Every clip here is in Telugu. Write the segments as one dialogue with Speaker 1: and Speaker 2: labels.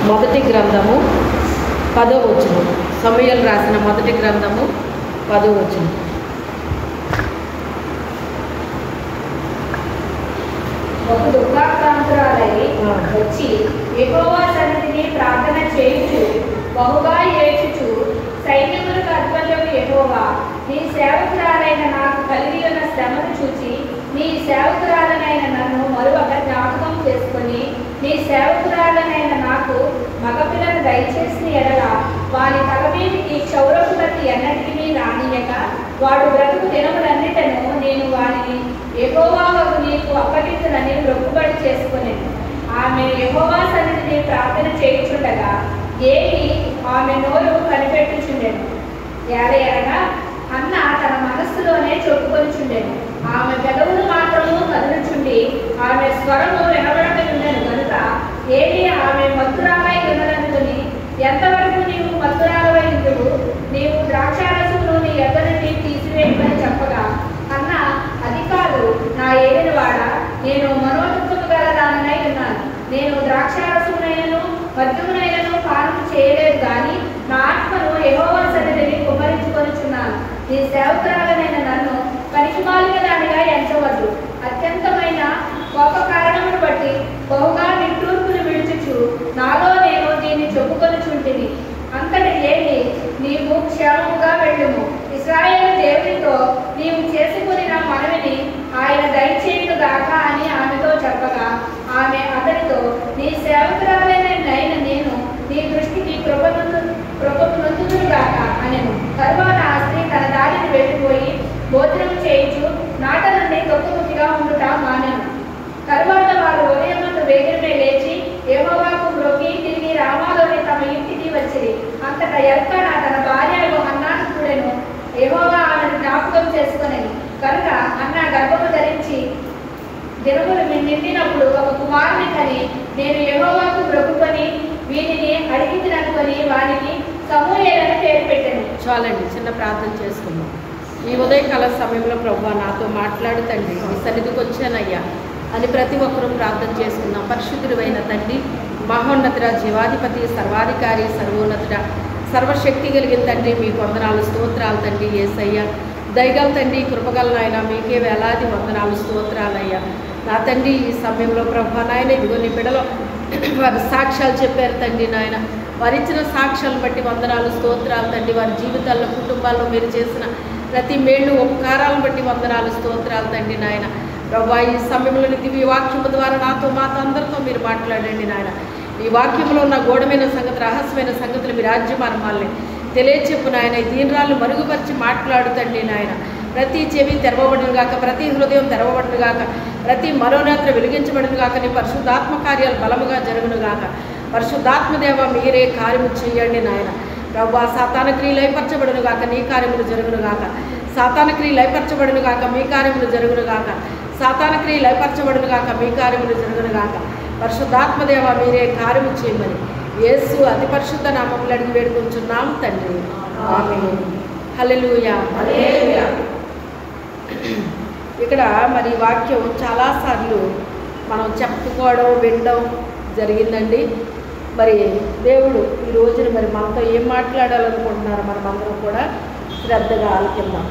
Speaker 1: మొదటి గ్రంథము 10వ వచనం. సమూయేలు రాసిన మొదటి గ్రంథము 10వ వచనం.
Speaker 2: ఒక దుఃఖాక్రాంతురాలై వచ్చి యెహోవా సన్నిధిని ప్రార్థన చేయుచు బహుగా ఏడ్చుచు, సైన్యములకు అధిపతులకు యెహోవా, నీ సేవకురాలైన నాకు కలిగి ఉన్న శ్రమను చూచి నీ సేవకురాలనైన నన్ను మరొక జ్ఞాపకం చేసుకొని నీ సేవకురాలనైన నాకు మగపిల్లను దయచేసిన ఎడల వారి తల మీదికి క్షౌరపు బట్టి ఎన్నటికీ రానియక వాడు బ్రతుకు దినములన్నిటను నేను వారిని యెహోవాకు నీకు అప్పగించునని మొక్కుబడి చేసుకునేది. ఆమె యెహోవా సన్నిధిని ప్రార్థన చేయుచుండగా ఏలి ఆమె నోరు కనిపెట్టుచుండెను. ఏలయనగా అన్న తన మనస్సులోనే చెప్పుకొనిచుండెను. ఆమె పెదవులు మాత్రము కదులుచుండి ఆమె స్వరము వినబడకుండెను కనుక ఏలి ఆమె మత్తురాలై ఉన్నదనుకుని, ఎంతవరకు నీవు మత్తురాలవై ఉండువు, నీవు ద్రాక్షారసమును నీ యొద్ద నుండి తీసివేయమని చెప్పగా అన్న, అది కాదు నా ఏలినవాడా, నేను మనోదుఃఖము గల దానినై ఉన్నాను. నేను ద్రాక్షారసమునైనను మద్యమునైనను పానం చేయలేదు, కానీ నా ఆత్మను యెహోవా సన్నిధిని కుమ్మరించుకొనిచున్నాను. నీ సేవకురాలనైన నన్ను పనికిమాలిన దానిగా ఎంచవద్దు. అత్యంతమైన కోప కారణమును బట్టి బహుగా నిట్టూర్పులు విడుచుచు నాలో నేను దీన్ని చెప్పుకొనిచుంటిని. అంతటి ఏమి, నీవు క్షేమముగా వెళ్ళుము. ఇశ్రాయేలు దేవునితో నీవు చేసుకుని మనవిని ఆయన దయచేయుగాక అని ఆమెతో చెప్పగా ఆమె అతనితో, నీ సేవకురాలైన నేను నీ దృష్టికి కృపనందుగాక అనెను. తరువాత ఆ స్త్రీ తన దారిని వెళ్ళిపోయి భోజనం చేయించు నాట నుండి తొక్కుముఖిగా ఉండుట మానెను. తరువాత వారు ఉదయమందు వేగమే లేచి యెహోవాకు మ్రొక్కి తిరిగి రామాలోని తమ ఇంటికి వచ్చిరి. అంతటా ఎల్కానా తన భార్య హన్నాను కూడెను. యెహోవా ఆమెను జ్ఞాపకం చేసుకునేది కనుక అన్న గర్భము ధరించి దినములు నిండినప్పుడు ఒక కుమారుని కని, నేను యెహోవాకు మొక్కుకొని వీటిని అడిగిందనుకొని వారికి సమూయేలని పేరు పెట్టాను.
Speaker 1: చాలండి, చిన్న ప్రార్థన చేసుకుందాం. ఈ ఉదయకాల సమయంలో ప్రభువా నాతో మాట్లాడు తండ్రి, నీ సన్నిధికి వచ్చానయ్యా అని ప్రతి ఒక్కరూ ప్రార్థన చేసుకుందాం. పరిశుద్ధుడైన తండ్రి, మహోన్నతుడ, జీవాధిపతి, సర్వాధికారి, సర్వోన్నతుడ, సర్వశక్తి కలిగిన తండ్రి, మీకు వందనాలు స్తోత్రాలు తండ్రి. యేసయ్య దయగల తండ్రి, కృపగల నాయన, మీకే వేలాది వందనాలు స్తోత్రాలయ్యా. నా తండ్రి ఈ సమయంలో ప్రభువా నాయన, ఇదిగో నీ బిడ్డలో వారి సాక్ష్యాలు చెప్పారు తండ్రి నాయన, వారు ఇచ్చిన సాక్ష్యాలను బట్టి వందనాలు స్తోత్రాలు తండ్రి. వారి జీవితాల్లో కుటుంబాల్లో మీరు చేసిన ప్రతి మేళ్ళు ఉపకారాలను బట్టి వందనాలు స్తోత్రాలు తండ్రి నాయన. ప్రభువా ఈ సమయంలో దివ్య వాక్యము ద్వారా నాతో మాతో అందరితో మీరు మాట్లాడండి నాయన. ఈ వాక్యంలో ఉన్న గూఢమైన సంగతి, రహస్యమైన సంగతులు మీ రాజ్యమార్గాల్ని తెలియచెప్పు నాయన. ఈ దీనరాళ్ళు మరుగుపరిచి మాట్లాడుతండి నాయన. ప్రతి చెవి తెరవబడును గాక, ప్రతి హృదయం తెరవబడును గాక, ప్రతి మరోనేత్ర వెలిగించబడును గాక, నీ పరిశుద్ధాత్మ కార్యాలు బలముగా జరుగును గాక. పరిశుద్ధాత్మదేవ మీరే కార్యము చేయండి నాయన. ప్రభువా సాతాన క్రియలు లయపరచబడును గాక, నీ కార్యములు జరుగును గాక. సాతాన క్రియలు లయపరచబడును గాక, మీ కార్యములు జరుగును గాక. సాతాన క్రియలు లయపరచబడును గాక, మీ కార్యములు జరుగును గాక. పరిశుద్ధాత్మదేవ మీరే కార్యము చేయమని యేసు అతి పరిశుద్ధ నామములో అడిగి వేడుకొంచున్నాం తండ్రి, ఆమేన్. హల్లెలూయా. ఇక్కడ మరి వాక్యం చాలాసార్లు మనం చెప్పుకోవడం వినడం జరిగిందండి. మరి దేవుడు ఈ రోజున మరి మనతో ఏం మాట్లాడాలనుకుంటున్నారో మనం అందరం కూడా శ్రద్ధగా ఆలకిద్దాం.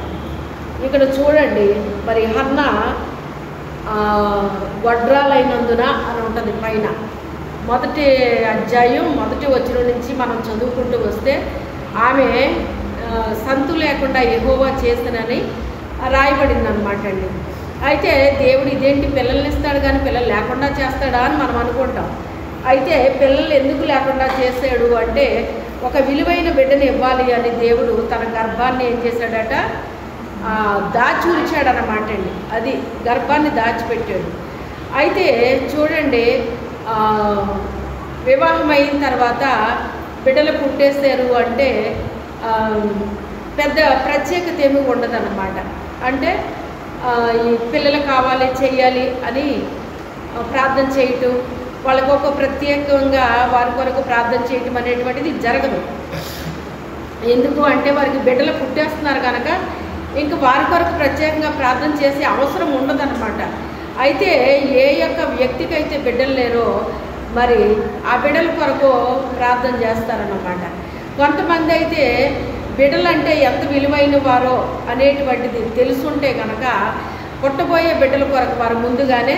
Speaker 1: ఇక్కడ చూడండి, మరి హన్న వడ్రాలైనందున అని ఉంటుంది పైన. మొదటి అధ్యాయం మొదటి వచనం నుంచి మనం చదువుకుంటూ వస్తే ఆమె సంతు లేకుండా యెహోవా చేసినని రాయబడింది అనమాట అండి. అయితే దేవుడు ఇదేంటి పిల్లల్ని ఇస్తాడు కానీ పిల్లలు లేకుండా చేస్తాడా అని మనం అనుకుంటాం. అయితే పిల్లలు ఎందుకు లేకుండా చేశాడు అంటే ఒక విలువైన బిడ్డను ఇవ్వాలి అని దేవుడు తన గర్భాన్ని ఏం చేశాడట, దాచి ఉంచాడనమాట అండి. అది గర్భాన్ని దాచిపెట్టాడు. అయితే చూడండి, వివాహం అయిన తర్వాత బిడ్డలు పుట్టేశారు అంటే పెద్ద ప్రత్యేకత ఏమీ ఉండదన్నమాట. అంటే ఈ పిల్లలు కావాలి చెయ్యాలి అని ప్రార్థన చేయటం, వాళ్ళకు ఒక ప్రత్యేకంగా వారి కొరకు ప్రార్థన చేయటం అనేటువంటిది జరగదు. ఎందుకు అంటే వారికి బిడ్డలు పుట్టేస్తున్నారు కనుక ఇంక వారి కొరకు ప్రత్యేకంగా ప్రార్థన చేసే అవసరం ఉండదన్నమాట. అయితే ఏ యొక్క వ్యక్తికి అయితే బిడ్డలు లేరో మరి ఆ బిడ్డల కొరకు ప్రార్థన చేస్తారన్నమాట. కొంతమంది అయితే బిడ్డలంటే ఎంత విలువైన వారో అనేటువంటిది తెలుసుంటే కనుక పుట్టబోయే బిడ్డల కొరకు వారు ముందుగానే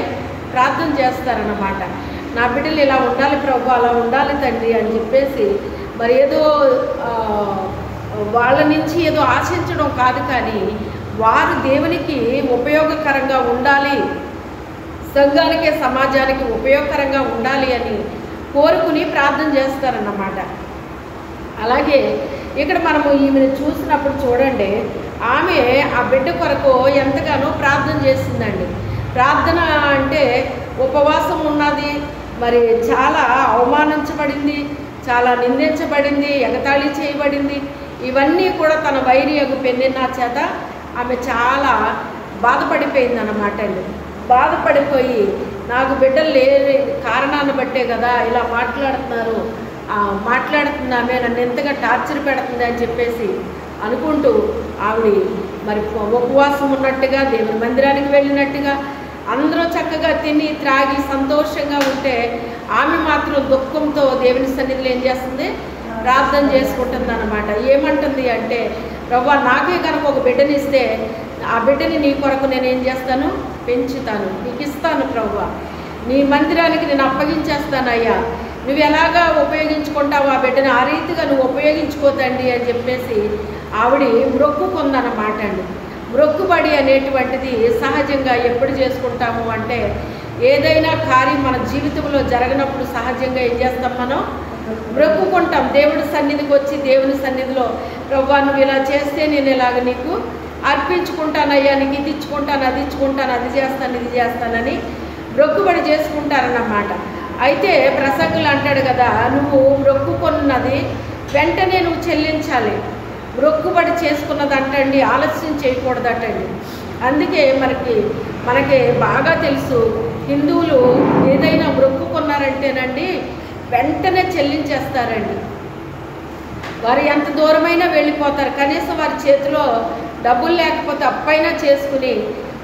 Speaker 1: ప్రార్థన చేస్తారన్నమాట. నా బిడ్డలు ఇలా ఉండాలి ప్రభు, అలా ఉండాలి తండ్రి అని చెప్పేసి మరి ఏదో వాళ్ళ నుంచి ఏదో ఆశించడం కాదు, కానీ వారు దేవునికి ఉపయోగకరంగా ఉండాలి, సంఘానికి సమాజానికి ఉపయోగకరంగా ఉండాలి అని కోరుకుని ప్రార్థన చేస్తారన్నమాట. అలాగే ఇక్కడ మనము ఈమెను చూసినప్పుడు చూడండి, ఆమె ఆ బిడ్డ కొరకు ఎంతగానో ప్రార్థన చేసిందండి. ప్రార్థన అంటే ఉపవాసం ఉన్నది, మరి చాలా అవమానించబడింది, చాలా నిందించబడింది, ఎగతాళి చేయబడింది. ఇవన్నీ కూడా తన వైరియగు పెన్నెన్నా చేత ఆమె చాలా బాధపడిపోయింది అన్నమాట అండి. బాధపడిపోయి నాకు బిడ్డలు లేని కారణాన్ని బట్టే కదా ఇలా మాట్లాడుతున్నామే, నన్ను ఎంతగా టార్చర్ పెడుతుంది అని చెప్పేసి అనుకుంటూ ఆవిడ మరి ఉపవాసం ఉన్నట్టుగా దేవుని మందిరానికి వెళ్ళినట్టుగా అందరూ చక్కగా తిని త్రాగి సంతోషంగా ఉంటే ఆమె మాత్రం దుఃఖంతో దేవుని సన్నిధిలో ఏం చేస్తుంది, ప్రార్థన చేసుకుంటుంది అన్నమాట. ఏమంటుంది అంటే, ప్రభువా నాకే కనుక ఒక బిడ్డని ఇస్తే ఆ బిడ్డని నీ కొరకు నేను ఏం చేస్తాను, పెంచుతాను, నీకు ఇస్తాను ప్రభువా, నీ మందిరానికి నేను అప్పగించేస్తానయ్యా, నువ్వు ఎలాగా ఉపయోగించుకుంటావు ఆ బిడ్డని ఆ రీతిగా నువ్వు ఉపయోగించుకోతండి అని చెప్పేసి ఆవిడ మొక్కుకుందన్నమాట అండి. మొక్కుబడి అనేటువంటిది సహజంగా ఎప్పుడు చేసుకుంటాము అంటే, ఏదైనా కార్యం మన జీవితంలో జరగనప్పుడు సహజంగా ఏం చేస్తాం, మనం మొక్కుకుంటాం. దేవుడి సన్నిధికి వచ్చి దేవుని సన్నిధిలో ప్రభువా నువ్వు ఇలా చేస్తే నేను ఇలాగ నీకు అర్పించుకుంటానయ్యా, నీకు ఇది ఇచ్చుకుంటాను, అది ఇచ్చుకుంటాను, అది చేస్తాను, ఇది చేస్తానని మొక్కుబడి చేసుకుంటారన్నమాట. అయితే ప్రసంగులు అంటాడు కదా, నువ్వు మొక్కుకున్నది వెంటనే నువ్వు చెల్లించాలి, మొక్కుబడి చేసుకున్నది అంటండి ఆలస్యం చేయకూడదటండి. అందుకే మనకి బాగా తెలుసు, హిందువులు ఏదైనా మొక్కుకున్నారంటేనండి వెంటనే చెల్లించేస్తారండి. వారు ఎంత దూరమైనా వెళ్ళిపోతారు, కనీసం వారి చేతిలో డబ్బులు లేకపోతే అప్పైనా చేసుకుని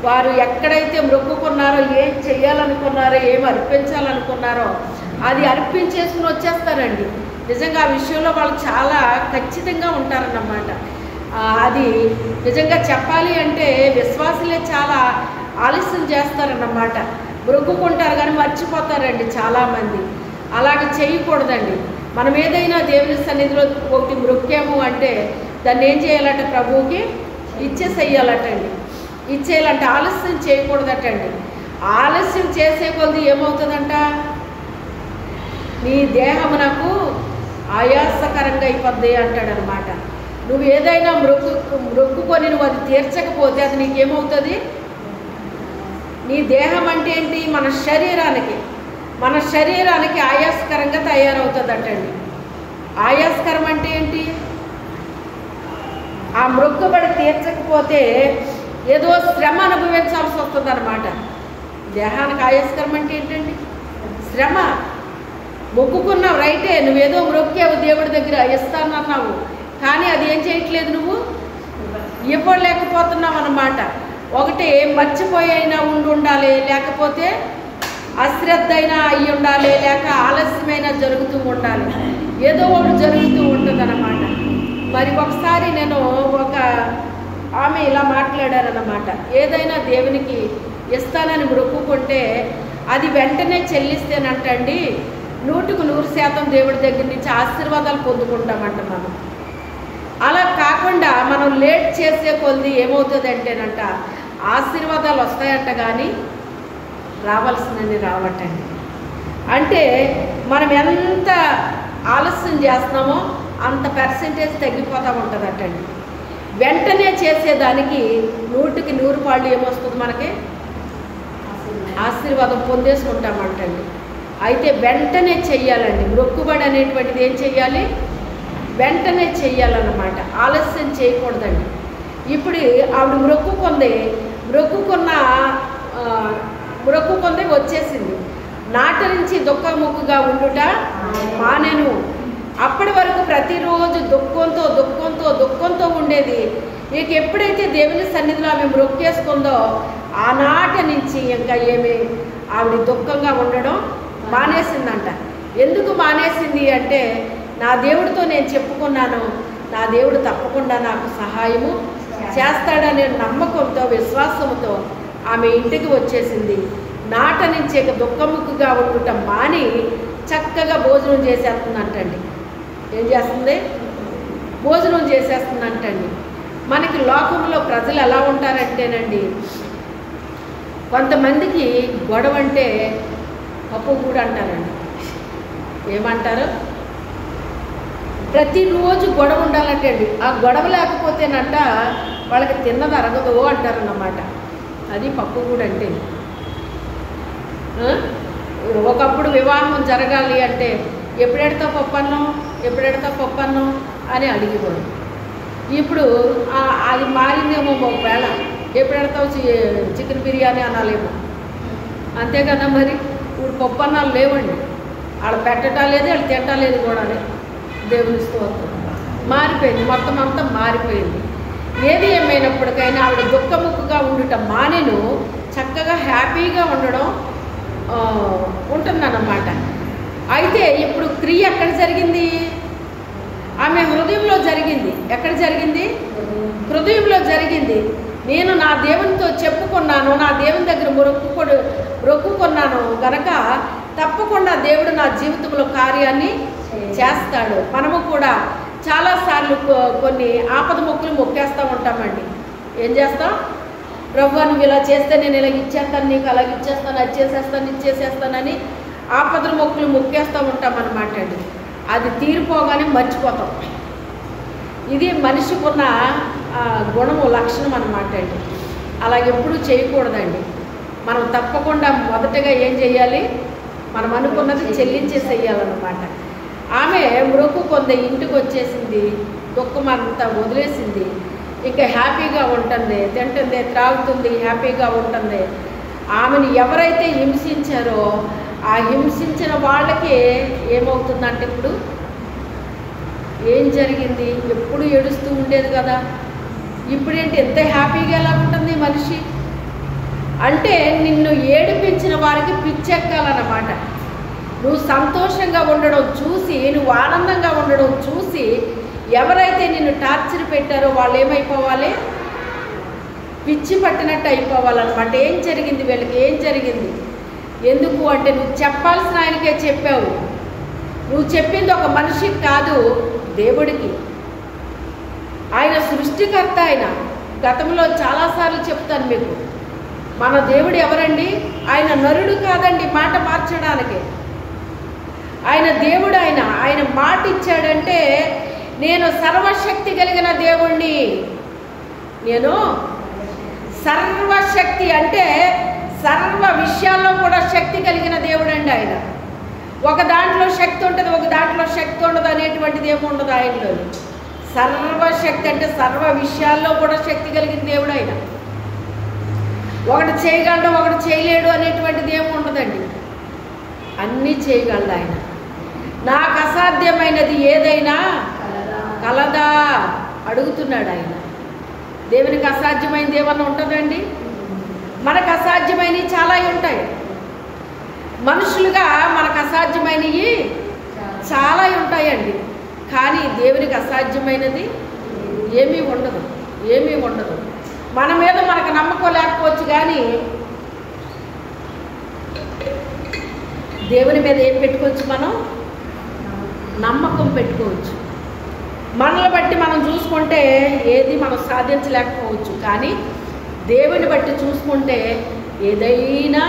Speaker 1: వారు ఎక్కడైతే మొక్కుకున్నారో, ఏం చెయ్యాలనుకున్నారో, ఏం అర్పించాలనుకున్నారో అది అర్పించేసుకుని వచ్చేస్తారండి. నిజంగా ఆ విషయంలో వాళ్ళు చాలా ఖచ్చితంగా ఉంటారన్నమాట. అది నిజంగా చెప్పాలి అంటే విశ్వాసులే చాలా ఆలస్యం చేస్తారన్నమాట. మొక్కుకుంటారు కానీ మర్చిపోతారండి చాలామంది. అలాగే చేయకూడదండి. మనం ఏదైనా దేవుని సన్నిధిలో ఒకటి మొక్కాము అంటే దాన్ని ఏం చేయాలంటే ప్రభువుకి ఇచ్చేసేయాలటండి. ఇచ్చేయాలంటే ఆలస్యం చేయకూడదటండి. ఆలస్యం చేసే కొద్ది ఏమవుతుందంట, నీ దేహమునకు ఆయాసకరంగా అయిపోద్ది అంటాడనమాట. నువ్వు ఏదైనా మొక్కుకొని నువ్వు అది తీర్చకపోతే అది నీకేమవుతుంది, నీ దేహం అంటే ఏంటి, మన శరీరానికి ఆయాసకరంగా తయారవుతుందటండి. ఆయాసకరం అంటే ఏంటి, ఆ మొక్కుబడి తీర్చకపోతే ఏదో శ్రమ అనుభవించాల్సి వస్తుంది అనమాట. దేహానికి ఆయాసకరం అంటే ఏంటండి, శ్రమ. మొక్కుకున్నావు రైటే, నువ్వేదో మొక్కావు దేవుడి దగ్గర ఇస్తానన్నావు, కానీ అది ఏం చేయట్లేదు, నువ్వు ఇవ్వలేకపోతున్నావు అన్నమాట. ఒకటి మర్చిపోయినా ఉండాలి, లేకపోతే అశ్రద్ధ అయినా అయి ఉండాలి, లేక ఆలస్యమైనా జరుగుతూ ఉండాలి, ఏదో ఒకటి జరుగుతూ ఉంటుంది అన్నమాట. మరి ఒకసారి నేను ఒక ఆమె ఇలా మాట్లాడారన్నమాట, ఏదైనా దేవునికి ఇస్తానని మొక్కుకుంటే అది వెంటనే చెల్లిస్తేనంటండి 100% దేవుడి దగ్గర నుంచి ఆశీర్వాదాలు పొందుకుంటామంట మనం. అలా కాకుండా మనం లేట్ చేసే కొద్ది ఏమవుతుంది అంటేనంట ఆశీర్వాదాలు వస్తాయంట, కానీ రావాల్సినవి రావటండి. అంటే మనం ఎంత ఆలస్యం చేస్తున్నామో అంత పర్సెంటేజ్ తగ్గిపోతూ ఉంటుందటండి. వెంటనే చేసేదానికి 100% పాళ్ళు ఏమొస్తుంది, మనకి ఆశీర్వాదం పొందేసుకుంటామంటండి. అయితే వెంటనే చెయ్యాలండి. మొక్కుబడి అనేటువంటిది ఏం చెయ్యాలి, వెంటనే చెయ్యాలన్నమాట, ఆలస్యం చేయకూడదండి. ఇప్పుడు ఆవిడ మొక్కుకుంది వచ్చేసింది. నాటి నుంచి దుఃఖముఖగా ఉండుట మానెను. అప్పటి వరకు ప్రతిరోజు దుఃఖంతో ఉండేది. ఇక ఎప్పుడైతే దేవుని సన్నిధిలో ఆమె మొక్కేసుకుందో ఆనాటి నుంచి ఇంకా ఆవిడ దుఃఖంగా ఉండడం మానేసిందంట. ఎందుకు మానేసింది అంటే, నా దేవుడితో నేను చెప్పుకున్నాను, నా దేవుడు తప్పకుండా నాకు సహాయము చేస్తాడనే నమ్మకంతో, విశ్వాసంతో ఆమె ఇంటికి వచ్చేసింది. నాట నుంచి ఇక దుఃఖముఖుగా ఉండటం మాని చక్కగా భోజనం చేసేస్తుందంటండి. ఏం చేస్తుంది? భోజనం చేసేస్తుందంటండి. మనకి లోకంలో ప్రజలు ఎలా ఉంటారంటేనండి, కొంతమందికి గొడవ అంటే పప్పు కూడా అంటారండి. ఏమంటారు? ప్రతిరోజు గొడవ ఉండాలంటండి. ఆ గొడవ లేకపోతేనంట వాళ్ళకి తిన్నది అరగదు అంటారన్నమాట. అది పప్పు కూడా అంటే. ఒకప్పుడు వివాహం జరగాలి అంటే ఎప్పుడెడతా పప్పన్నం, ఎప్పుడెడతా పప్పన్నం అని అడిగేవాడు. ఇప్పుడు అది మారిందేమో, ఒకవేళ ఎప్పుడెడతావు చికెన్ బిర్యానీ అనాలేమో. అంతే కదా మరి. ఇప్పుడు పప్పన్నాలు లేవండి. వాళ్ళు పెట్టడం లేదు, వాళ్ళు తినటం లేదు కూడా. దేవుని స్తోత్రం. మారిపోయింది, మొత్తం అంతా మారిపోయింది. ఏది ఏమైనప్పటికైనా ఆవిడ దుఃఖముఖగా ఉండటం మానేను చక్కగా హ్యాపీగా ఉండడం ఉంటుందన్నమాట. అయితే ఇప్పుడు క్రియ ఎక్కడ జరిగింది? ఆమె హృదయంలో జరిగింది. ఎక్కడ జరిగింది? హృదయంలో జరిగింది. నేను నా దేవునితో చెప్పుకున్నాను, నా దేవుని దగ్గర మొక్కుకున్నాను గనక తప్పకుండా దేవుడు నా జీవితంలో కార్యాన్ని చేస్తాడు. మనము కూడా చాలాసార్లు కొన్ని ఆపద మొక్కులు మొక్కేస్తూ ఉంటామండి. ఏం చేస్తాం? ప్రభువా నువ్వు ఇలా చేస్తే నేను ఇలా ఇచ్చేస్తాను, నీకు అలాగ ఇచ్చేస్తాను, అది చేసేస్తాను, ఇది చేసేస్తానని ఆపద మొక్కులు మొక్కేస్తూ ఉంటాం అన్నమాట అండి. అది తీరిపోగానే మర్చిపోతాం. ఇది మనిషికి ఉన్న గుణము, లక్షణం అన్నమాట అండి. అలాగే ఎప్పుడూ చేయకూడదండి. మనం తప్పకుండా మొదటగా ఏం చేయాలి? మనం అనుకున్నది చెల్లించేసేయాలన్నమాట. ఆమె మొక్కుకుంది, ఇంటికి వచ్చేసింది, దుఃఖం అంతా వదిలేసింది. ఇంకా హ్యాపీగా ఉంటుంది, తింటుంది, త్రాగుతుంది, హ్యాపీగా ఉంటుంది. ఆమెను ఎవరైతే హింసించారో ఆ హింసించిన వాళ్ళకి ఏమవుతుందంటే, ఇప్పుడు ఏం జరిగింది? ఎప్పుడు ఏడుస్తూ ఉండేది కదా, ఇప్పుడేంటి ఎంత హ్యాపీగా ఎలా ఉంటుంది మనిషి? అంటే నిన్ను ఏడిపించిన వారికి పిచ్చెక్కాలన్నమాట. నువ్వు సంతోషంగా ఉండడం చూసి, నువ్వు ఆనందంగా ఉండడం చూసి ఎవరైతే నిన్ను టార్చర్ పెట్టారో వాళ్ళు ఏమైపోవాలి? పిచ్చి పట్టినట్టు అయిపోవాలన్నమాట. ఏం జరిగింది వీళ్ళకి? ఏం జరిగింది? ఎందుకు అంటే నువ్వు చెప్పాల్సిన ఆయనకే చెప్పావు. నువ్వు చెప్పింది ఒక మనిషికి కాదు, దేవుడికి. ఆయన సృష్టికర్త. ఆయన గతంలో చాలాసార్లు చెప్తాను మీకు. మన దేవుడు ఎవరండి? ఆయన నరుడు కాదండి మాట మార్చడానికి. ఆయన దేవుడు. ఆయన మాట ఇచ్చాడంటే, నేను సర్వశక్తి కలిగిన దేవుణ్ణి, నేను సర్వశక్తి అంటే సర్వ విషయాల్లో కూడా శక్తి కలిగిన దేవుడు అండి ఆయన. ఒక దాంట్లో శక్తి ఉంటుంది, ఒక దాంట్లో శక్తి ఉండదు అనేటువంటిది ఏమి ఉండదు ఆయనలో. సర్వశక్తి అంటే సర్వ విషయాల్లో కూడా శక్తి కలిగిన దేవుడు ఆయన. ఒకటి చేయగలడు, ఒకటి చేయలేడు అనేటువంటిది ఏమి ఉండదండి. అన్నీ చేయగలడు ఆయన. నాకు అసాధ్యమైనది ఏదైనా కలదా అడుగుతున్నాడు ఆయన. దేవునికి అసాధ్యమైనది ఏమన్నా ఉంటుందండి? మనకు అసాధ్యమైనవి చాలా ఉంటాయి. మనుషులుగా మనకు అసాధ్యమైనవి చాలా ఉంటాయండి. కానీ దేవునికి అసాధ్యమైనది ఏమీ ఉండదు, ఏమీ ఉండదు. మన మీద మనకు నమ్మకం లేకపోవచ్చు, కానీ దేవుని మీద ఏం పెట్టుకోవచ్చు? మనం నమ్మకం పెట్టుకోవచ్చు. మనల్ని బట్టి మనం చూసుకుంటే ఏది మనం సాధించలేకపోవచ్చు, కానీ దేవుని బట్టి చూసుకుంటే ఏదైనా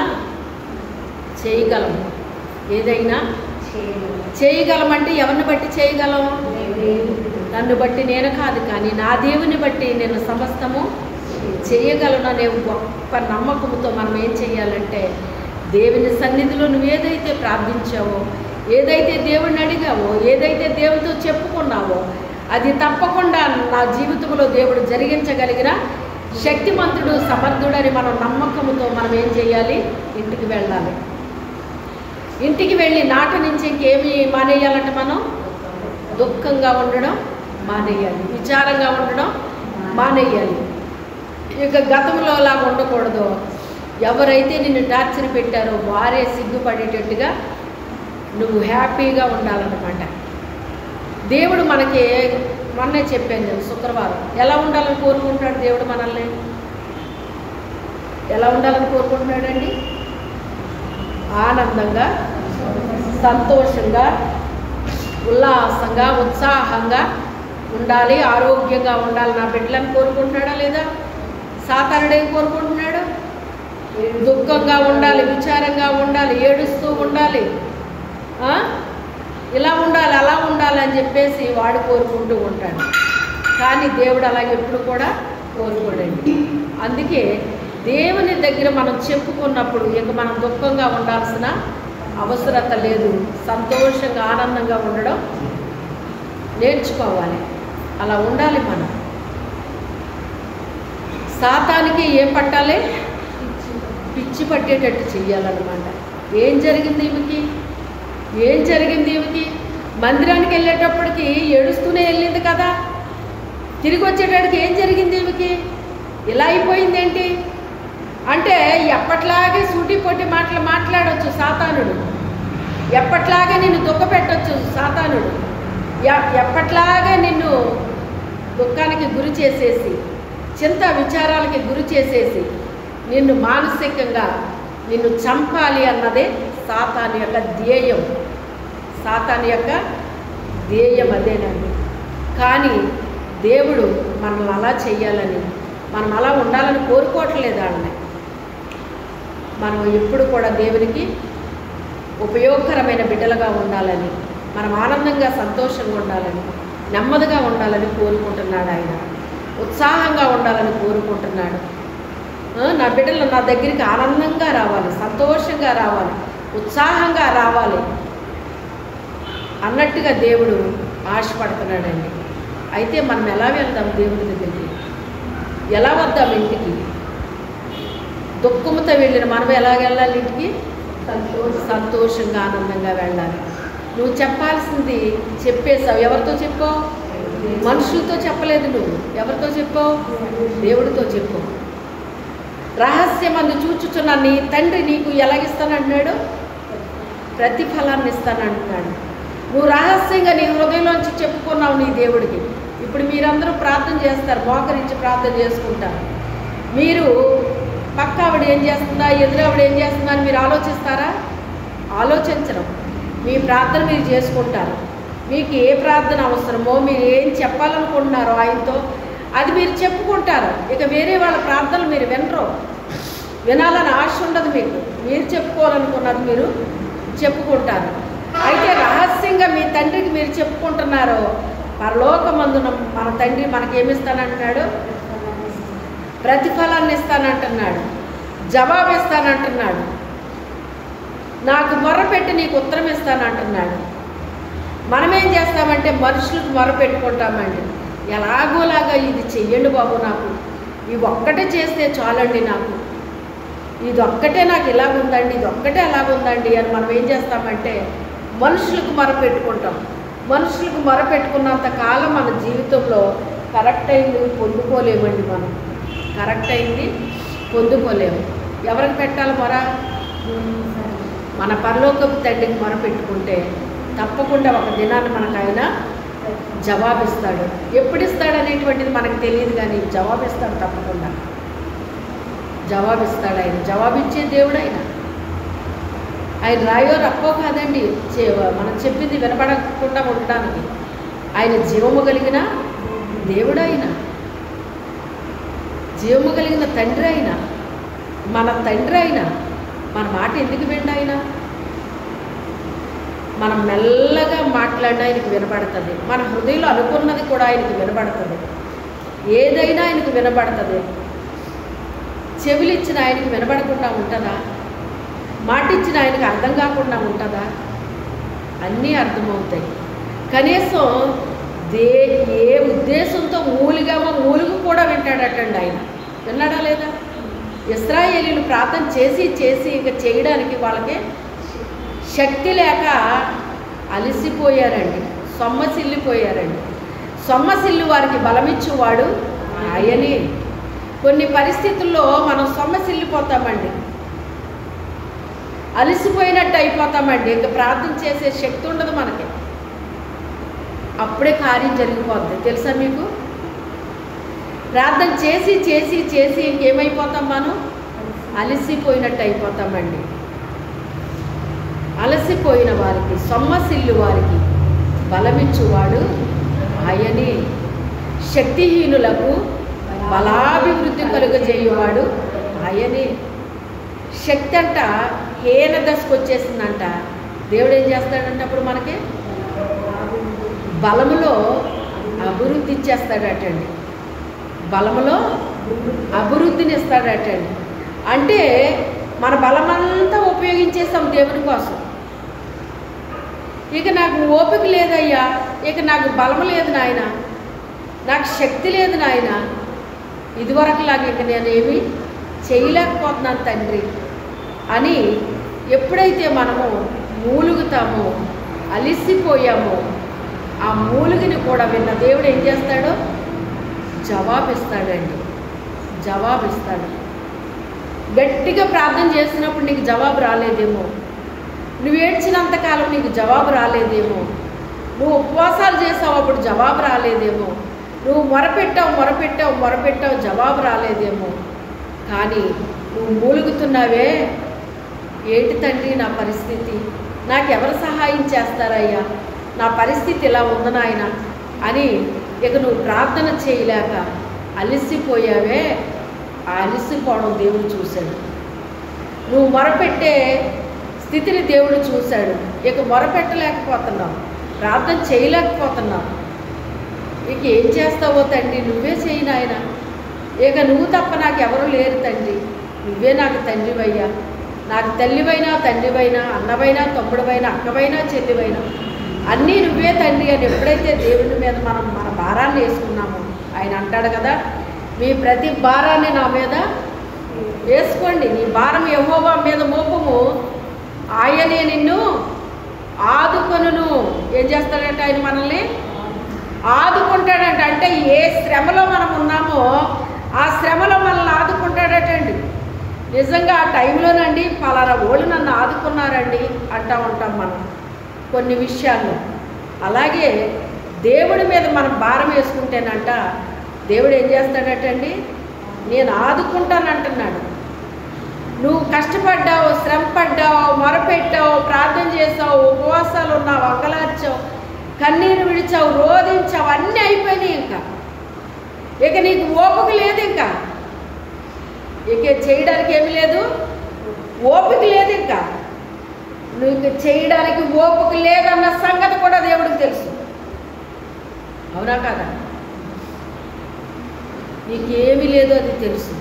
Speaker 1: చేయగలం. ఏదైనా చేయగలమంటే ఎవరిని బట్టి చేయగలం? నన్ను బట్టి నేను కాదు, కానీ నా దేవుని బట్టి నేను సమస్తము చేయగలను అనే గొప్ప నమ్మకంతో మనం ఏం చేయాలంటే, దేవుని సన్నిధిలో నువ్వు ఏదైతే ప్రార్థించావో, ఏదైతే దేవుడిని అడిగావో, ఏదైతే దేవుడితో చెప్పుకున్నావో అది తప్పకుండా నా జీవితంలో దేవుడు జరిగించగలిగిన శక్తిమంతుడు, సమర్థుడని మనం నమ్మకంతో మనం ఏం చేయాలి? ఇంటికి వెళ్ళాలి. ఇంటికి వెళ్ళి నాట నుంచి ఇంకేమి మానేయాలంటే, మనం దుఃఖంగా ఉండడం మానేయాలి, విచారంగా ఉండడం మానేయాలి. ఇక గతంలో లాగా ఉండకూడదు. ఎవరైతే నిన్ను టార్చర్ పెట్టారో వారే సిగ్గుపడేటట్టుగా నువ్వు హ్యాపీగా ఉండాలన్నమాట. దేవుడు మనకి మొన్నే చెప్పాను నేను శుక్రవారం, ఎలా ఉండాలని కోరుకుంటాడు దేవుడు మనల్ని? ఎలా ఉండాలని కోరుకుంటున్నాడండి? ఆనందంగా, సంతోషంగా, ఉల్లాసంగా, ఉత్సాహంగా ఉండాలి, ఆరోగ్యంగా ఉండాలి నా బిడ్డలను కోరుకుంటున్నాడా లేదా? సాతానుడు ఏం కోరుకుంటున్నాడు? దుఃఖంగా ఉండాలి, విచారంగా ఉండాలి, ఏడుస్తూ ఉండాలి, ఇలా ఉండాలి, అలా ఉండాలి అని చెప్పేసి వాడు కోరుకుంటూ ఉంటాడు. కానీ దేవుడు అలాగే ఎప్పుడు కూడా కోరుకోడండి. అందుకే దేవుని దగ్గర మనం చెప్పుకున్నప్పుడు ఇక మనం దుఃఖంగా ఉండాల్సిన అవసరత లేదు. సంతోషంగా, ఆనందంగా ఉండడం నేర్చుకోవాలి. అలా ఉండాలి మనం. సాతానికి ఏం పట్టాలి? పిచ్చి పట్టేటట్టు చెయ్యాలన్నమాట. ఏం జరిగింది ఈమెకి? ఏం జరిగింది ఈమెకి? మందిరానికి వెళ్ళేటప్పటికి ఏడుస్తూనే వెళ్ళింది కదా, తిరిగి వచ్చేటప్పటికి ఏం జరిగింది ఈమెకి? ఇలా అయిపోయింది ఏంటి అంటే, ఎప్పట్లాగే సూటిపోటి మాటలు మాట్లాడవచ్చు సాతానుడు, ఎప్పట్లాగే నిన్ను దుఃఖపెట్టవచ్చు సాతానుడు, ఎప్పట్లాగే నిన్ను దుఃఖానికి గురి చేసేసి, చింత విచారాలకి గురి చేసేసి, నిన్ను మానసికంగా నిన్ను చంపాలి అన్నదే సాతాను యొక్క ధ్యేయం. సాతాను యొక్క ధ్యేయం అదేనండి. కానీ దేవుడు మనల్ని అలా చెయ్యాలని, మనం అలా ఉండాలని కోరుకోవట్లేదు. అండి మనం ఎప్పుడు కూడా దేవునికి ఉపయోగకరమైన బిడ్డలుగా ఉండాలని, మనం ఆనందంగా, సంతోషంగా ఉండాలని, నెమ్మదిగా ఉండాలని కోరుకుంటున్నాడు ఆయన. ఉత్సాహంగా ఉండాలని కోరుకుంటున్నాడు. నా బిడ్డలు నా దగ్గరికి ఆనందంగా రావాలి, సంతోషంగా రావాలి, ఉత్సాహంగా రావాలి అన్నట్టుగా దేవుడు ఆశపడుతున్నాడండి. అయితే మనం ఎలా వెళ్దాం దేవుడి దగ్గరికి? ఎలా వద్దాం ఇంటికి? దుఃఖంతో వెళ్ళిన మనం ఎలాగ వెళ్ళాలి ఇంటికి? సంతోషంగా, ఆనందంగా వెళ్ళాలి. నువ్వు చెప్పాల్సింది చెప్పేసావు. ఎవరితో చెప్పావు? మనుషులతో చెప్పలేదు. నువ్వు ఎవరితో చెప్పావు? దేవుడితో చెప్పావు. రహస్యమందు చూచుచున్న నీ తండ్రి నీకు ఎలాగిస్తానంటున్నాడు? ప్రతిఫలాన్ని ఇస్తానంటున్నాడు. నువ్వు రహస్యంగా నీ హృదయంలోంచి చెప్పుకున్నావు నీ దేవుడికి. ఇప్పుడు మీరందరూ ప్రార్థన చేస్తారు, మోకరించి ప్రార్థన చేసుకుంటారు. మీరు పక్క ఆవిడ ఏం చేస్తుందా, ఎదురు ఆవిడ ఏం చేస్తుందా అని మీరు ఆలోచిస్తారా? ఆలోచించరు. మీ ప్రార్థన మీరు చేసుకుంటారు. మీకు ఏ ప్రార్థన అవసరమో, మీరు ఏం చెప్పాలనుకుంటున్నారో ఆయనతో అది మీరు చెప్పుకుంటారు. ఇక వేరే వాళ్ళ ప్రార్థనలు మీరు వినరు, వినాలని ఆశ ఉండదు మీకు. మీరు చెప్పుకోవాలనుకున్నది మీరు చెప్పుకుంటారు. అయితే రహస్యంగా మీ తండ్రికి మీరు చెప్పుకుంటున్నారో, పరలోకమందున మన తండ్రి మనకేమిస్తానంటున్నాడు? ప్రతిఫలాన్ని ఇస్తానంటున్నాడు, జవాబు ఇస్తానంటున్నాడు, నాకు మొర్రపెట్టి నీకు ఉత్తరం ఇస్తానంటున్నాడు. మనమేం చేస్తామంటే మనుషులకు మొర్రపెట్టుకుంటామండి. ఎలాగోలాగా ఇది చెయ్యండి బాబు, నాకు ఇవి ఒక్కటే చేస్తే చాలండి, నాకు ఇది ఒక్కటే నాకు ఇలాగుందండి, ఇది ఒక్కటే అలాగుందండి అని మనం ఏం చేస్తామంటే మనుషులకు మొరపెట్టుకుంటాం. మనుషులకు మొరపెట్టుకున్నంత కాలం మన జీవితంలో కరెక్ట్ అయింది పొందుకోలేమండి. మనం కరెక్ట్ అయింది పొందుకోలేము. ఎవరికి పెట్టాలి మొర? మన పరలోకపు తండ్రికి మొరపెట్టుకుంటే తప్పకుండా ఒక దినాన్ని మనకు ఆయన జవాబిస్తాడు. ఎప్పుడు ఇస్తాడు అనేటువంటిది మనకు తెలియదు, కానీ జవాబిస్తాడు. తప్పకుండా జవాబిస్తాడు ఆయన. జవాబిచ్చే దేవుడు ఆయన. ఆయన రాయో రప్పో కాదండి, మనం చెప్పింది వినపడకుండా ఉండడానికి. ఆయన జీవము కలిగిన దేవుడు, ఆయన జీవము కలిగిన తండ్రి, ఆయన మన తండ్రి. ఆయన మన మాట ఎందుకు విండు? ఆయన మనం మెల్లగా మాట్లాడినా ఆయనకు వినపడుతుంది. మన హృదయంలో అనుకున్నది కూడా ఆయనకు వినపడుతుంది. ఏదైనా ఆయనకు వినపడుతుంది. చెవులిచ్చిన ఆయనకు వినపడకుండా ఉంటుందా? మాటిచ్చిన ఆయనకు అర్థం కాకుండా ఉంటుందా? అన్నీ అర్థమవుతాయి. కనీసం ఏ ఉద్దేశంతో మూలుగు కూడా వింటాడటండి ఆయన. విన్నాడా లేదా? ఇశ్రాయేలీయులు ప్రార్థన చేసి ఇక చేయడానికి వాళ్ళకి శక్తి లేక అలసిపోయారండి, సొమ్మసిల్లిపోయారండి. సొమ్మసిల్లి వారికి బలమిచ్చేవాడు ఆయనే. కొన్ని పరిస్థితుల్లో మనం సొమ్మసిల్లిపోతామండి. అలసిపోయినట్టు అయిపోతామండి. ఇంకా ప్రార్థన చేసే శక్తి ఉండదు మనకి. అప్పుడే కార్యం జరిగిపోద్ది. తెలుసా మీకు? ప్రార్థన చేసి చేసి చేసి ఇంకేమైపోతాం మనం? అలసిపోయినట్టు అయిపోతామండి. అలసిపోయిన వారికి, సొమ్మసిల్లు వారికి బలమిచ్చువాడు ఆయనే. శక్తిహీనులకు బలాభివృద్ధి కలుగజేయువాడు ఆయనే. శక్తి అంట హీన దశకు వచ్చేసిందంట. దేవుడు ఏం చేస్తాడంటే అప్పుడు మనకి బలములో అభివృద్ధి ఇచ్చేస్తాడటండి. బలములో అభివృద్ధిని ఇస్తాడటండి. అంటే మన బలమంతా ఉపయోగించేస్తాం దేవుని కోసం. ఇక నాకు ఓపిక లేదయ్యా, ఇక నాకు బలం లేదు నాయన, నాకు శక్తి లేదు నాయన, ఇదివరకులాగా ఇక నేనేమి చేయలేకపోతున్నాను తండ్రి అని ఎప్పుడైతే మనము మూలుగుతామో, అలిసిపోయామో, ఆ మూలుగిని కూడా విన్న దేవుడు ఏం చేస్తాడో జవాబిస్తాడండి. జవాబిస్తాడు. గట్టిగా ప్రార్థన చేసినప్పుడు నీకు జవాబు రాలేదేమో, నువ్వు ఏడ్చినంతకాలం నీకు జవాబు రాలేదేమో, నువ్వు ఉపవాసాలు చేసావు అప్పుడు జవాబు రాలేదేమో, నువ్వు మొరపెట్టావు జవాబు రాలేదేమో. కానీ నువ్వు మూలుగుతున్నావే, ఏంటి తండ్రి నా పరిస్థితి, నాకెవరు సహాయం చేస్తారయ్యా, నా పరిస్థితి ఇలా ఉంది నాయన అని ఇక నువ్వు ప్రార్థన చేయలేక అలిసిపోయావే. ఆ అలిసిపోవడం దేవుడు చూశాడు. నువ్వు మొరపెట్టే స్థితిని దేవుడు చూశాడు. ఇక మొరపెట్టలేకపోతున్నావు, ప్రార్థన చేయలేకపోతున్నావు. ఇక ఏం చేస్తావో తండ్రి, నువ్వే చేయి నాయన, ఇక నువ్వు తప్ప నాకు ఎవరు లేరు తండ్రి, నువ్వే నాకు తండ్రివయ్యా, నాకు తల్లివైనా తండ్రివైనా అన్నవైనా తమ్ముడివైనా అక్కవైనా చెల్లివైనా అన్నీ నువ్వే తండ్రి అని ఎప్పుడైతే దేవుని మీద మనం మన భారాన్ని వేసుకున్నామో, ఆయన అంటాడు కదా, మీ ప్రతి భారాన్ని నా మీద వేసుకోండి, నీ భారం యెహోవా మీద మోపము, ఆయనే నిన్ను ఆదుకొనును. ఏం చేస్తాడంటే ఆయన మనల్ని ఆదుకుంటాడంట. అంటే ఏ శ్రమలో మనం ఉన్నామో ఆ శ్రమలో మనల్ని ఆదుకుంటాడటండి. నిజంగా ఆ టైంలోనండి పలానా వాళ్ళు నన్ను ఆదుకున్నారండి అంటూ ఉంటాం మనం కొన్ని విషయాల్లో. అలాగే దేవుడి మీద మనం భారం వేసుకుంటేనంట దేవుడు ఏం చేస్తాడటండి, నేను ఆదుకుంటానంటున్నాడు. నువ్వు కష్టపడ్డావు, శ్రమ పడ్డావు, మొరపెట్టావు, ప్రార్థన చేసావు, ఉపవాసాలు ఉన్నావు, అంగలార్చావు, కన్నీరు విడిచావు, రోధించావు, అన్నీ అయిపోయినాయి. ఇక నీకు ఓపిక లేదు, ఇక చేయడానికి ఏమి లేదు, ఓపిక లేదు. నువ్వు చేయడానికి ఓపిక లేదన్న సంగతి కూడా దేవుడికి తెలుసు. అవునా కదా? నీకేమీ లేదు అది తెలుసు.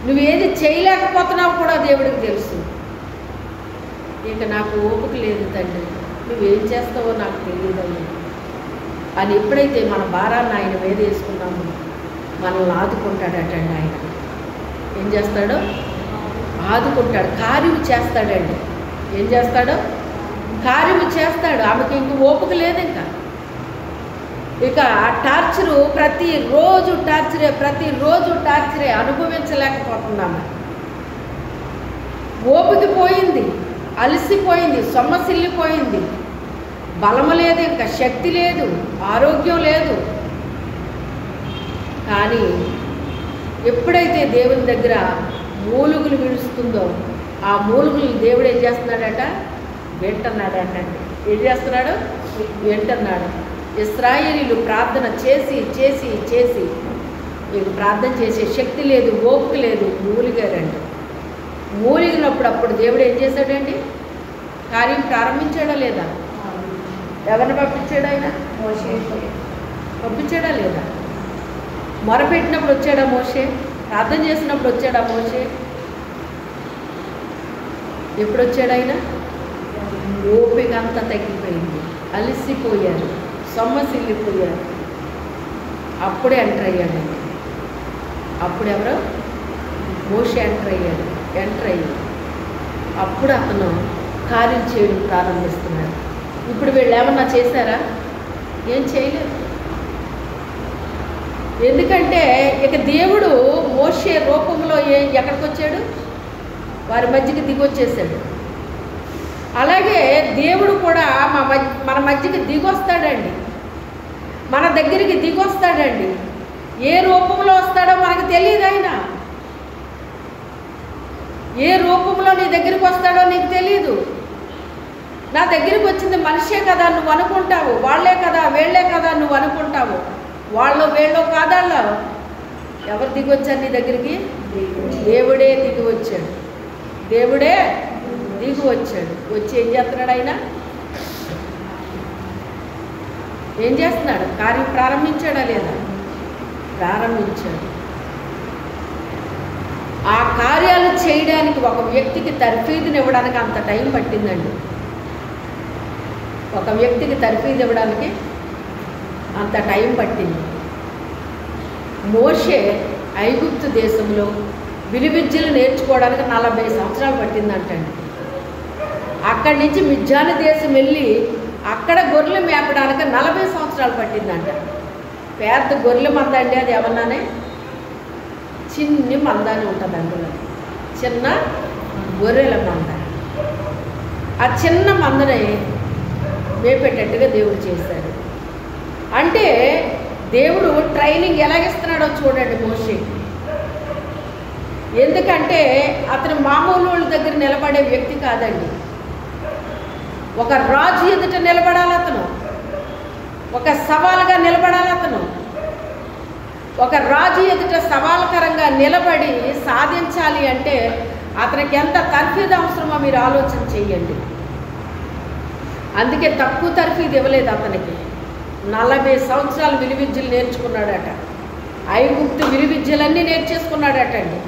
Speaker 1: నువ్వేది చేయలేకపోతున్నావు కూడా దేవుడికి తెలుసు. ఇక నాకు ఓపిక లేదు తండ్రి, నువ్వేం చేస్తావో నాకు తెలియదయ్యా అని ఎప్పుడైతే మన భారాన్ని ఆయన మీద వేసుకున్నామో మనల్ని ఆదుకుంటాడటండి. ఆయన ఏం చేస్తాడో ఆదుకుంటాడు, కార్యము చేస్తాడండి. ఏం చేస్తాడో కార్యము చేస్తాడు. ఆమెకి ఇంక ఓపిక లేదు. ఇక ఆ టార్చరు ప్రతిరోజు టార్చరే అనుభవించలేకపోతున్నాము. ఓపిక పోయింది, అలసిపోయింది, సొమ్మసిల్లిపోయింది, బలము లేదు, ఇంకా శక్తి లేదు, ఆరోగ్యం లేదు. కానీ ఎప్పుడైతే దేవుని దగ్గర మూలుగులు విడుస్తుందో ఆ మూలుగులు దేవుడు ఏం చేస్తున్నాడట, వింటున్నాడట. ఏం చేస్తున్నాడు, వింటున్నాడు. ఇశ్రాయేలీయులు ప్రార్థన చేసి చేసి చేసి మీకు ప్రార్థన చేసే శక్తి లేదు, ఓపిక లేదు, మూలిగారండి. మూలిగినప్పుడు అప్పుడు దేవుడు ఏం చేశాడండి, కార్యం ప్రారంభించాడా లేదా? ఎవరిని పంపించాడు ఆయన? పంపించాడా లేదా? మొరపెట్టినప్పుడు వచ్చాడా మోషే? ప్రార్థన చేసినప్పుడు వచ్చాడా మోషే? ఎప్పుడు వచ్చాడు ఆయన? ఓపిక అంతా తగ్గిపోయింది, అలసిపోయారు, సొమ్మసిల్లిపోయారు. అప్పుడే ఎంటర్ అయ్యాడండి. అప్పుడు ఎవరో మోషే ఎంటర్ అయ్యాడు. అప్పుడు అతను కార్యం చేయడం ప్రారంభిస్తున్నాడు. ఇప్పుడు వీళ్ళు ఏమన్నా చేశారా? ఏం చేయలేదు. ఎందుకంటే ఇక దేవుడు మోషే రూపంలో ఎక్కడికి వచ్చాడు? వారి మధ్యకి దిగొచ్చేసాడు. అలాగే దేవుడు కూడా మన మధ్యకి దిగొస్తాడండి, మన దగ్గరికి దిగొస్తాడండి. ఏ రూపంలో వస్తాడో మనకు తెలియదు. ఆయన ఏ రూపంలో నీ దగ్గరికి వస్తాడో నీకు తెలియదు. నా దగ్గరికి వచ్చింది మనిషే కదా నువ్వు అనుకుంటావు, వాళ్ళే కదా వీళ్ళే కదా నువ్వు అనుకుంటావు. వాళ్ళు వీళ్ళు కాదాళ్ళు. ఎవరు దిగొచ్చారు నీ దగ్గరికి? దేవుడే దిగి వచ్చాడు. దేవుడే దిగి వచ్చాడు. వచ్చి ఏం చేస్తున్నాడు? ఆయన ఏం చేస్తున్నాడు? కార్యం ప్రారంభించాడా లేదా? ప్రారంభించాడు. ఆ కార్యాలు చేయడానికి ఒక వ్యక్తికి తర్ఫీదుని ఇవ్వడానికి అంత టైం పట్టిందండి. ఒక వ్యక్తికి తర్ఫీదు ఇవ్వడానికి అంత టైం పట్టింది. మోషే ఐగుప్తు దేశంలో విలువిద్యలు నేర్చుకోవడానికి 40 సంవత్సరాలు పట్టిందంటండి. అక్కడి నుంచి మిద్యాను దేశం వెళ్ళి అక్కడ గొర్రెలు మేపడానికి 40 సంవత్సరాలు పట్టిందంట. పెద్ద గొర్రెల మంద అండి అది. ఏమన్నానే చిన్ని మంద అని ఉంటుంది అందులో, చిన్న గొర్రెల మంద. ఆ చిన్న మందని మేపేటట్టుగా దేవుడు చేశాడు. అంటే దేవుడు ట్రైనింగ్ ఎలాగిస్తున్నాడో చూడండి మోషే. ఎందుకంటే అతను మామూలు వాళ్ళ దగ్గర నిలబడే వ్యక్తి కాదండి. ఒక రాజు ఎదుట నిలబడాలి అతను, ఒక సవాలుగా నిలబడాలి అతను. ఒక రాజు ఎదుట సవాల్కరంగా నిలబడి సాధించాలి అంటే అతనికి ఎంత తర్ఫీదు అవసరమో మీరు ఆలోచన చేయండి. అందుకే తక్కువ తర్ఫీదు ఇవ్వలేదు అతనికి. 40 సంవత్సరాలు విలువిద్యలు నేర్చుకున్నాడట. ఐగుప్తు విలువిద్యలన్నీ నేర్చేసుకున్నాడటండి.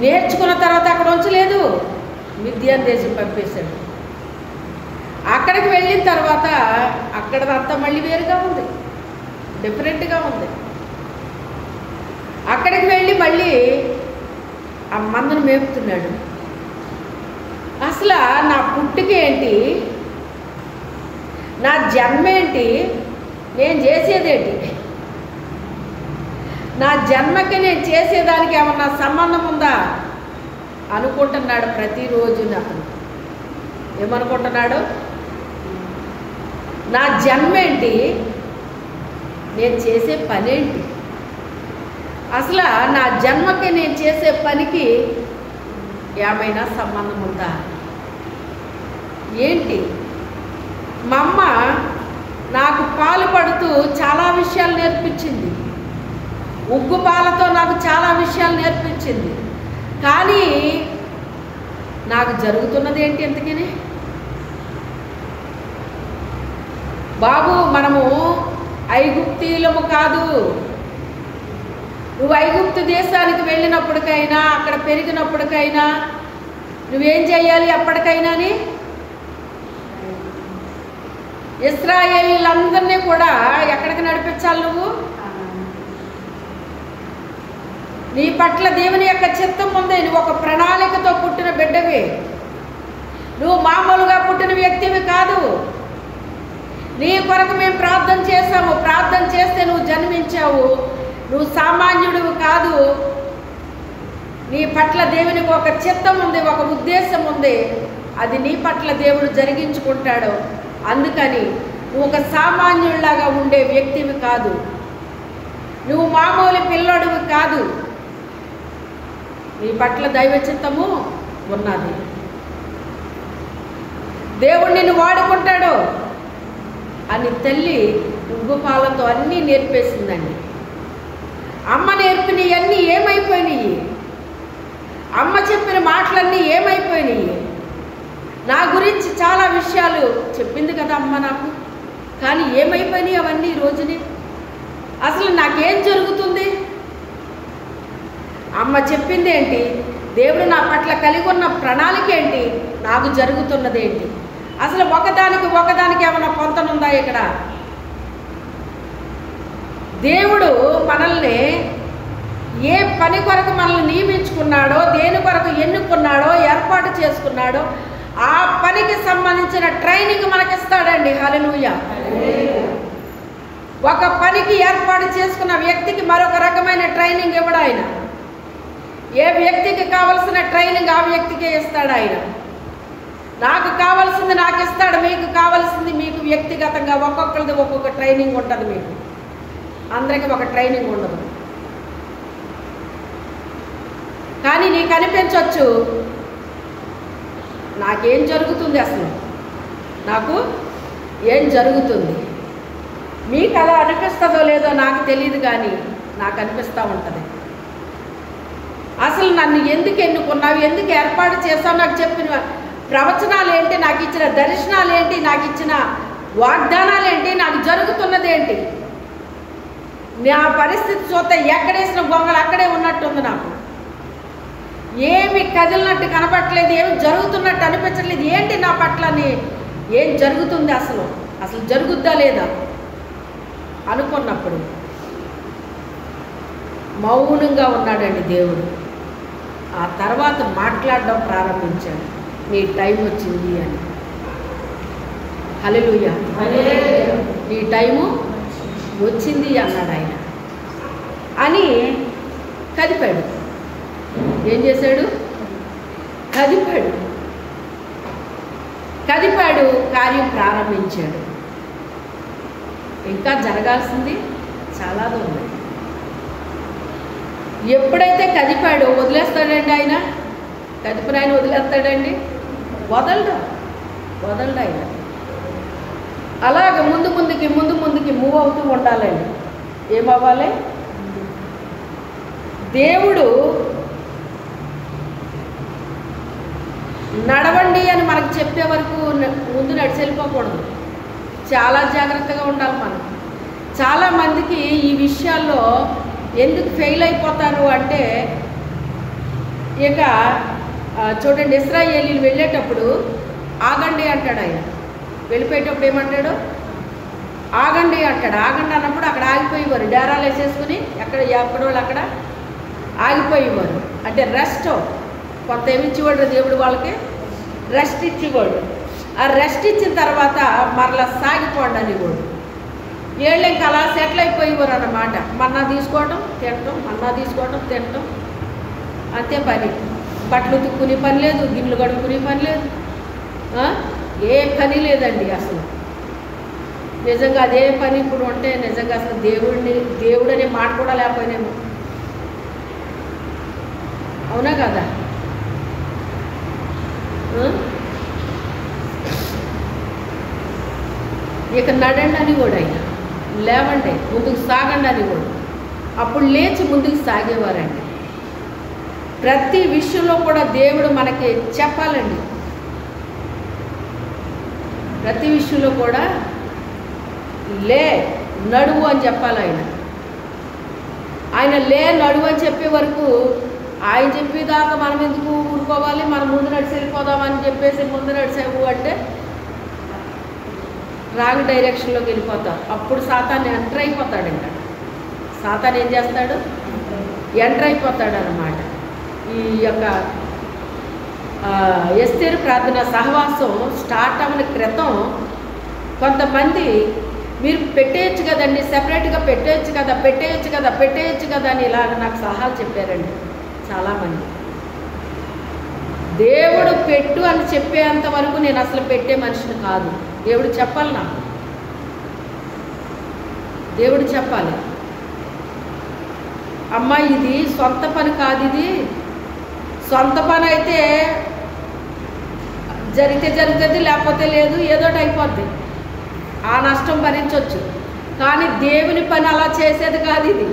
Speaker 1: నేర్చుకున్న తర్వాత అక్కడ ఉంచలేదు, మిద్యాన్ దేశం పంపేశాడు. అక్కడికి వెళ్ళిన తర్వాత అక్కడదంతా మళ్ళీ వేరుగా ఉంది, డిఫరెంట్గా ఉంది. అక్కడికి వెళ్ళి మళ్ళీ ఆ మందను మేపుతున్నాడు. అసలు నా పుట్టుక ఏంటి, నా జన్మ ఏంటి, నేను చేసేదేంటి, నా జన్మకి నేను చేసేదానికి ఏమన్నా సంబంధం ఉందా అనుకుంటున్నాడు ప్రతిరోజు. అతను ఏమనుకుంటున్నాడు? నా జన్మ ఏంటి, నేను చేసే పనేంటి, అసలు నా జన్మకి నేను చేసే పనికి ఏమైనా సంబంధం ఉందా ఏంటి? మా అమ్మ నాకు పాలు పడుతూ చాలా విషయాలు నేర్పించింది, ఉగ్గు పాలతో నాకు చాలా విషయాలు నేర్పించింది. కానీ నాకు జరుగుతున్నది ఏంటి ఎంతకని? బాబు మనము ఐగుప్తీయులము కాదు. నువ్వు ఐగుప్తు దేశానికి వెళ్ళినప్పటికైనా అక్కడ పెరిగినప్పటికైనా నువ్వేం చేయాలి? అప్పటికైనాని ఇశ్రాయేలీలందరినీ కూడా ఎక్కడికి నడిపించాలి? నువ్వు నీ పట్ల దేవుని యొక్క చిత్తం ఉంది. నువ్వు ఒక ప్రణాళికతో పుట్టిన బిడ్డవి. నువ్వు మామూలుగా పుట్టిన వ్యక్తివి కాదు. నీ కొరకు మేము ప్రార్థన చేశాము. ప్రార్థన చేస్తే నువ్వు జన్మించావు. నువ్వు సామాన్యుడివి కాదు. నీ పట్ల దేవునికి ఒక చిత్తం ఉంది, ఒక ఉద్దేశం ఉంది. అది నీ పట్ల దేవుడు జరిగించుకుంటాడు. అందుకని నువ్వు ఒక సామాన్యుడిలాగా ఉండే వ్యక్తివి కాదు. నువ్వు మామూలు పిల్లోడివి కాదు. నీ పట్ల దైవ చిత్తము ఉన్నది. దేవుడు నిన్ను వాడుకుంటాడు అని తల్లి ఉగ్గు పాలతో అన్నీ నేర్పేసిందండి. అమ్మ నేర్పినవన్నీ ఏమైపోయినాయి? అమ్మ చెప్పిన మాటలన్నీ ఏమైపోయినాయి? నా గురించి చాలా విషయాలు చెప్పింది కదా అమ్మ నాకు. కానీ ఏమైపోయినాయి అవన్నీ ఈ రోజుని? అసలు నాకేం జరుగుతుంది? అమ్మ చెప్పింది ఏంటి? దేవుడు నా పట్ల కలిగి ఉన్న ప్రణాళిక ఏంటి? నాకు జరుగుతున్నది ఏంటి? అసలు ఒకదానికి ఏమైనా పొంతనుందా ఇక్కడ? దేవుడు మనల్ని ఏ పని కొరకు మనల్ని నియమించుకున్నాడో, దేని కొరకు ఎన్నుకున్నాడో, ఏర్పాటు చేసుకున్నాడో ఆ పనికి సంబంధించిన ట్రైనింగ్ మనకిస్తాడండి. హల్లెలూయా. ఒక పనికి ఏర్పాటు చేసుకున్న వ్యక్తికి మరొక రకమైన ట్రైనింగ్ ఇవ్వడు ఆయన. ఏ వ్యక్తికి కావలసిన ట్రైనింగ్ ఆ వ్యక్తికే ఇస్తాడు ఆయన. నాకు కావాల్సింది నాకు ఇస్తాడు, మీకు కావాల్సింది మీకు వ్యక్తిగతంగా ఒక్కొక్కరిది ఒక్కొక్క ట్రైనింగ్ ఉంటుంది. మీకు అందరికీ ఒక ట్రైనింగ్ ఉండదు. కానీ నీకు అనిపించవచ్చు నాకేం జరుగుతుంది, అసలు నాకు ఏం జరుగుతుంది. మీకు అలా అనిపిస్తుందో లేదో నాకు తెలియదు, కానీ నాకు అనిపిస్తూ ఉంటుంది. అసలు నన్ను ఎందుకు ఎన్నుకున్నావు, ఎందుకు ఏర్పాటు చేస్తావు, నాకు చెప్పిన ప్రవచనాలు ఏంటి, నాకు ఇచ్చిన దర్శనాలు ఏంటి, నాకు ఇచ్చిన వాగ్దానాలు ఏంటి, నాకు జరుగుతున్నది ఏంటి. నా పరిస్థితి చూస్తే ఎక్కడేసిన గొంగలు అక్కడే ఉన్నట్టుంది. నాకు ఏమి కదిలినట్టు కనపడట్లేదు, ఏమి జరుగుతున్నట్టు అనిపించట్లేదు. ఏంటి నా పట్లని, ఏం జరుగుతుంది, అసలు అసలు జరుగుద్దా లేదా అనుకున్నప్పుడు మౌనంగా ఉన్నాడండి దేవుడు. ఆ తర్వాత మాట్లాడడం ప్రారంభించాడు, నీ టైం వచ్చింది అని. హల్లెలూయా, నీ టైము వచ్చింది అన్నాడు ఆయన. అని కదిపాడు. ఏం చేశాడు? కదిపాడు. కార్యం ప్రారంభించాడు. ఇంకా జరగాల్సింది చాలా ఉంది. ఎప్పుడైతే కదిపాడో వదిలేస్తాడండి ఆయన? కదిపిన ఆయన వదిలేస్తాడండి? వదలడు ఆయన. అలాగ ముందు ముందుకి మూవ్ అవుతూ ఉండాలండి. ఏమవ్వాలి? దేవుడు నడవండి అని మనకు చెప్పే వరకు ముందు నడిచి వెళ్ళిపోకూడదు. చాలా జాగ్రత్తగా ఉండాలి మనం. చాలామందికి ఈ విషయాల్లో ఎందుకు ఫెయిల్ అయిపోతారు అంటే, ఇక చూడండి, ఇశ్రాయేలీలు వెళ్ళేటప్పుడు ఆగండి అంటాడు ఆయన. వెళ్ళిపోయేటప్పుడు ఏమంటాడు? ఆగండి అంటాడు. ఆగండి అన్నప్పుడు అక్కడ ఆగిపోయేవారు. డేరాలు వేసేసుకుని ఎక్కడ వాళ్ళు అక్కడ ఆగిపోయేవారు. అంటే రెస్ట్ కొంత ఏమిచ్చేవాడు దేవుడు, వాళ్ళకి రెస్ట్ ఇచ్చేవాడు. ఆ రెస్ట్ ఇచ్చిన తర్వాత మరలా సాగిపోండి అనేవాడు. ఏళ్ళు ఇంకా అలా సెటిల్ అయిపోయేవారు అన్నమాట. మన్నా తీసుకోవటం తినటం, మన్నా తీసుకోవటం తినటం, అంతే పని. బట్టలు తుక్కునే పని లేదు, గిన్నెలు కడుక్కునే పని లేదు, ఏ పని లేదండి అసలు. నిజంగా అదే పని ఇప్పుడు ఉంటే నిజంగా అసలు దేవుడు అనే మాట కూడా లేకపోయినేమో. అవునా కదా? ఇక నడండి అని కూడా ఆయన, లేవండి ముందుకు సాగండి అని కూడా. అప్పుడు లేచి ముందుకు సాగేవారండి. ప్రతి విషయంలో కూడా దేవుడు మనకి చెప్పాలండి. ప్రతి విషయంలో కూడా లే నడువు అని చెప్పాలి ఆయన లే నడువు అని చెప్పే వరకు ఆయన చెప్పేదాకా మనం ఎందుకు ఊరుకోవాలి? మనం ముందు నడిచి వెళ్ళిపోదామని చెప్పేసి ముందు నడిచాము అంటే రాంగ్ డైరెక్షన్లోకి వెళ్ళిపోతాం. అప్పుడు సాతాను ఎంటర్ అయిపోతాడు. ఇంకా సాతాను ఏం చేస్తాడు? ఎంటర్ అయిపోతాడు అన్నమాట. ఈ యొక్క ఎస్తేరు ప్రార్థన సహవాసం స్టార్ట్ అవ్వని క్రితం కొంతమంది మీరు పెట్టేయచ్చు కదండి, సెపరేట్గా పెట్టేయచ్చు కదా అని ఇలాగ నాకు సలహాలు చెప్పారండి చాలామంది. దేవుడు పెట్టు అని చెప్పేంత వరకు నేను అసలు పెట్టే మనిషిని కాదు. దేవుడు చెప్పాలి, నాకు దేవుడు చెప్పాలి, అమ్మ ఇది సొంత పని కాదు, ఇది సొంత పని అయితే జరిగితే జరుగుతుంది, లేకపోతే లేదు, ఏదోటి అయిపోద్ది, ఆ నష్టం భరించవచ్చు. కానీ దేవుని పని అలా చేసేది కాదు. ఇది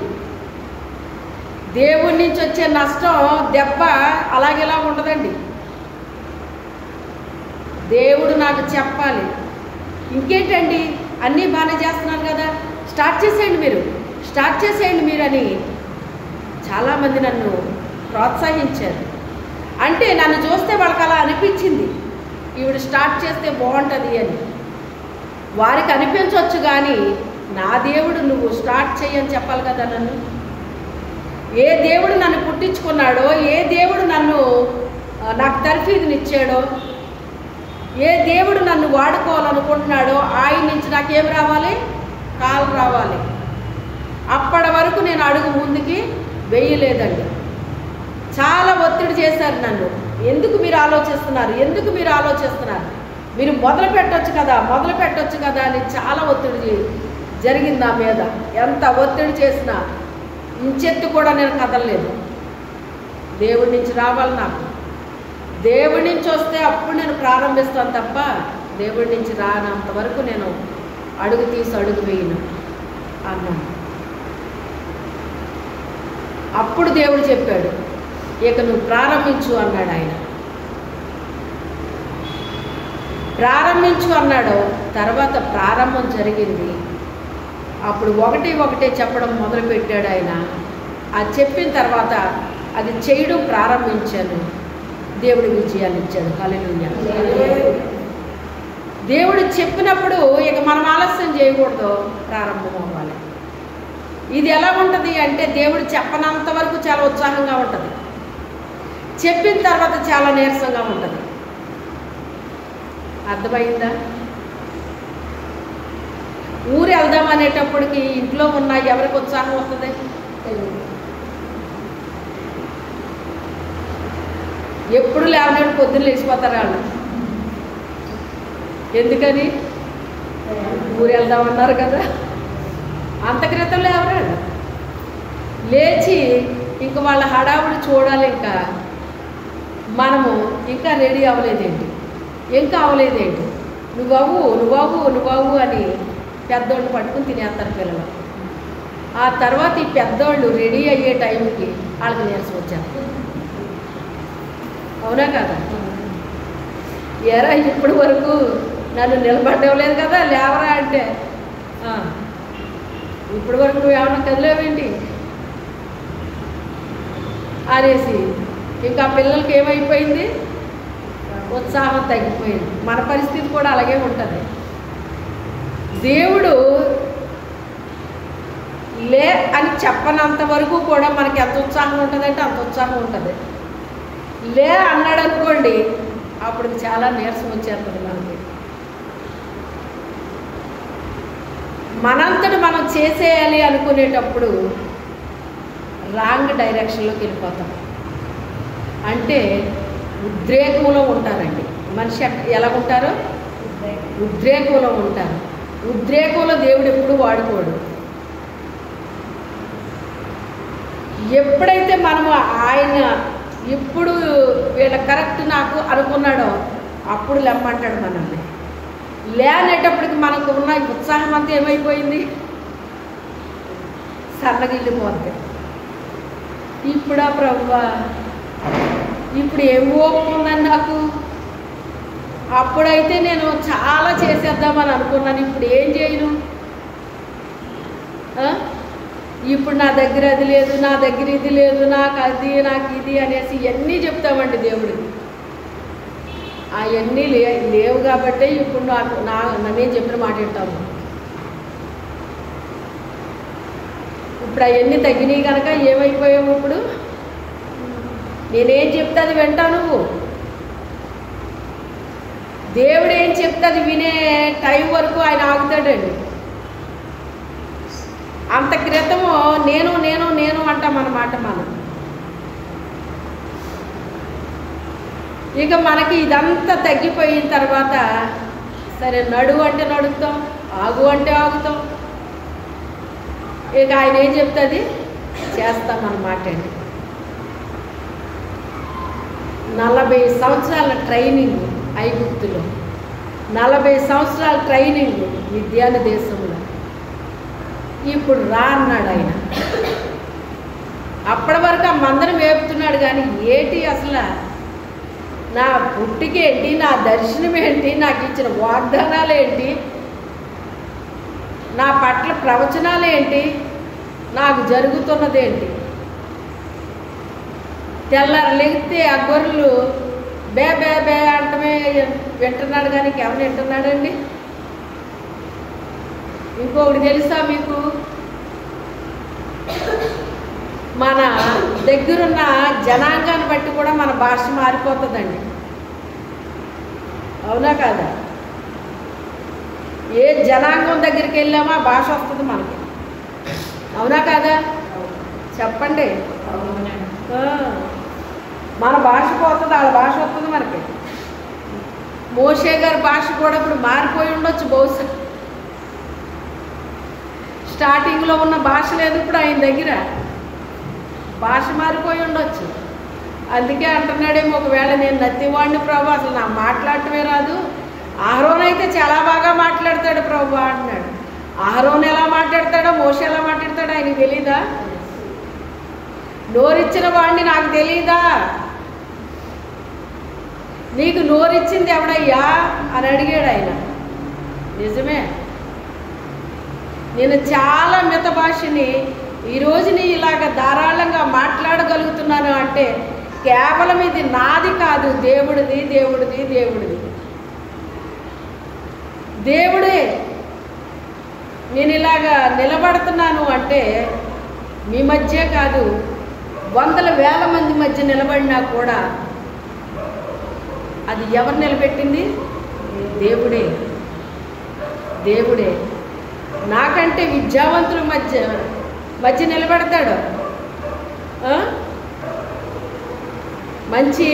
Speaker 1: దేవుడి నుంచి వచ్చే నష్టం దెబ్బ అలాగేలా ఉండదండి. దేవుడు నాకు చెప్పాలి. ఇంకేంటండి అన్నీ బాగానే చేస్తున్నాను కదా, స్టార్ట్ చేసేయండి మీరు అని చాలామంది నన్ను ప్రోత్సహించారు. అంటే నన్ను చూస్తే వాళ్ళకి అలా అనిపించింది, ఈవిడ స్టార్ట్ చేస్తే బాగుంటుంది అని. వారికి అనిపించవచ్చు, కానీ నా దేవుడు నువ్వు స్టార్ట్ చేయని చెప్పాలి కదా నన్ను. ఏ దేవుడు నన్ను పుట్టించుకున్నాడో, ఏ దేవుడు నాకు తర్ఫీదునిచ్చాడో, ఏ దేవుడు నన్ను వాడుకోవాలనుకుంటున్నాడో ఆయన నుంచి నాకేం రావాలి? కాల్ రావాలి. అప్పటి వరకు నేను అడుగు ముందుకి వేయలేదండి. చాలా ఒత్తిడి చేశారు నన్ను. ఎందుకు మీరు ఆలోచిస్తున్నారు, ఎందుకు మీరు ఆలోచిస్తున్నారు, మీరు మొదలు పెట్టొచ్చు కదా అని చాలా ఒత్తిడి జరిగింది నా మీద. ఎంత ఒత్తిడి చేసినా ఇంచెత్తు కూడా నేను కదలలేదు. దేవుడి నుంచి రావాలి, నాకు దేవుడి నుంచి వస్తే అప్పుడు నేను ప్రారంభిస్తాను తప్ప దేవుడి నుంచి రానంత వరకు నేను అడుగు తీసి అడుగు వేయను అన్నాను. అప్పుడు దేవుడు చెప్పాడు, ఇక నువ్వు ప్రారంభించు అన్నాడు. ఆయన ప్రారంభించు అన్నాడు. తర్వాత ప్రారంభం జరిగింది. అప్పుడు ఒకటే చెప్పడం మొదలుపెట్టాడు ఆయన. అది చెప్పిన తర్వాత అది చేయడం ప్రారంభించాను. దేవుడు విజయాన్ని ఇచ్చాడు. హల్లెలూయా. దేవుడు చెప్పినప్పుడు ఇక మనం ఆలస్యం చేయకూడదు, ప్రారంభం అవ్వాలి. ఇది ఎలా ఉంటుంది అంటే దేవుడు చెప్పనంత వరకు చాలా ఉత్సాహంగా ఉంటుంది, చెప్పిన తర్వాత చాలా నీరసంగా ఉంటుంది. అర్థమైందా? ఊరు వెళ్దాం అనేటప్పటికి ఇంట్లో ఉన్న ఎవరికి ఉత్సాహం వస్తుంది? ఎప్పుడు లేవనాడు పొద్దున్న లేచిపోతారు వాళ్ళు. ఎందుకని? ఊరు వెళ్దామన్నారు కదా. అంత క్రితం లేవనాడు. లేచి ఇంక వాళ్ళ హడావుడి చూడాలి. ఇంకా మనము ఇంకా రెడీ అవ్వలేదేంటి, నువ్వు అని పెద్దోళ్ళు పట్టుకుని తినేస్తారు పిల్లలు. ఆ తర్వాత ఈ పెద్దోళ్ళు రెడీ అయ్యే టైంకి వాళ్ళకి నీరసం వచ్చారు. అవునా కదా? ఎరా ఇప్పటి వరకు నన్ను నిలబడలేదు కదా, లేవరా అంటే ఇప్పటి వరకు నువ్వు ఏమన్నా కదిలేవేంటి అనేసి ఇంకా పిల్లలకి ఏమైపోయింది? ఉత్సాహం తగ్గిపోయింది. మన పరిస్థితి కూడా అలాగే ఉంటుంది. దేవుడు లే అని చెప్పనంత వరకు కూడా మనకి ఎంత ఉత్సాహం ఉంటుందంటే అంత ఉత్సాహం ఉంటుంది. లే అన్నాడు అనుకోండి, అప్పుడు చాలా నీరసం వచ్చేస్తుంది మనకి. మనంతటి మనం చేసేయాలి అనుకునేటప్పుడు రాంగ్ డైరెక్షన్లోకి వెళ్ళిపోతాం. అంటే ఉద్రేకంలో ఉంటారండి మనిషి. ఎలా ఉంటారో ఉద్రేకంలో ఉంటారు. ఉద్రేకంలో దేవుడు ఎప్పుడు వాడుకోడు. ఎప్పుడైతే మనము ఆయన ఇప్పుడు వీళ్ళ కరెక్ట్ నాకు అనుకున్నాడో అప్పుడు లెమ్మంటాడు మనల్ని. లేనేటప్పటికి మనకు ఉన్న ఉత్సాహం అంతా ఏమైపోయింది? సన్నగిల్లిపోద్ది. ఇప్పుడా ప్రభువా, ఇప్పుడు ఏం ఓపిక ఉందని నాకు? అప్పుడైతే నేను చాలా చేసేద్దామని అనుకున్నాను, ఇప్పుడు ఏం చేయను? ఇప్పుడు నా దగ్గర అది లేదు, నా దగ్గర ఇది లేదు, నాకు అది, నాకు ఇది అనేసి ఇవన్నీ చెప్తామండి దేవుడికి. అవన్నీ లేవు కాబట్టి ఇప్పుడు నేను చెప్పిన మాట వింటాము. ఇప్పుడు అవన్నీ తగ్గినాయి కనుక ఏమైపోయావు? ఇప్పుడు నేనేం చెప్తే అది వింటా నువ్వు. దేవుడు ఏం చెప్తే అది వినే టైం వరకు ఆయన ఆగుతాడండి. అంత క్రితము నేను నేను నేను అంటామన్నమాట మనం. ఇక మనకి ఇదంతా తగ్గిపోయిన తర్వాత సరే నడువు అంటే నడుస్తాం, ఆగు అంటే ఆగుతాం. ఇక ఆయన ఏం చెప్తుంది చేస్తామన్నమాట అండి. 40 సంవత్సరాల ట్రైనింగ్ ఐగుప్తులో, 40 సంవత్సరాల ట్రైనింగ్ మిద్యాను దేశంలో. ఇప్పుడు రా అన్నాడు ఆయన. అప్పటి వరకు ఆ మందరం వేపుతున్నాడు కానీ ఏంటి అసలు నా పుట్టికి ఏంటి, నా దర్శనం ఏంటి, నాకు ఇచ్చిన వాగ్దానాలు ఏంటి, నా పట్ల ప్రవచనాలు ఏంటి, నాకు జరుగుతున్నదేంటి? తెల్లారు లెగితే ఆ గొర్రెలు బే బే బే అంటమే వింటున్నాడు కానీ ఎవరు వింటున్నాడండి? ఇంకొకటి తెలుసా మీకు? మన దగ్గరున్న జనాంగాన్ని బట్టి కూడా మన భాష మారిపోతుందండి. అవునా కాదా? ఏ జనాంగం దగ్గరికి వెళ్ళామో ఆ భాష వస్తుంది మనకి. అవునా కాదా? చెప్పండి. మన భాష పోతుంది, వాళ్ళ భాష వస్తుంది మనకి. మోషే గారి భాష కూడా ఇప్పుడు మారిపోయి ఉండొచ్చు బహుశా. స్టార్టింగ్లో ఉన్న భాష లేదు ఇప్పుడు ఆయన దగ్గర, భాష మారిపోయి ఉండొచ్చు. అందుకే అంటున్నాడేమో, ఒకవేళ నేను నత్తివాడిని ప్రభు, అసలు నా మాట్లాడటమే రాదు. అహరోన్ అయితే చాలా బాగా మాట్లాడతాడు ప్రభు అంటున్నాడు. అహరోన్ ఎలా మాట్లాడతాడో, మోషే ఎలా మాట్లాడతాడో ఆయనకి తెలీదా? నోరిచ్చిన వాడిని నాకు తెలీదా? నీకు నోరిచ్చింది ఎవడయ్యా అని అడిగాడు ఆయన. నిజమే, నేను చాలా మిత భాషని ఈరోజు నీ ఇలాగ ధారాళంగా మాట్లాడగలుగుతున్నాను అంటే కేవలం ఇది నాది కాదు, దేవుడిది, దేవుడిది, దేవుడిది, దేవుడే. నేను ఇలాగా నిలబడుతున్నాను అంటే మీ మధ్య కాదు, వందల వేల మంది మధ్య నిలబడినా కూడా అది ఎవరు నిలబెట్టింది? దేవుడే, దేవుడే. నాకంటే విద్యావంతుల మధ్య నిలబెడతాడు. మంచి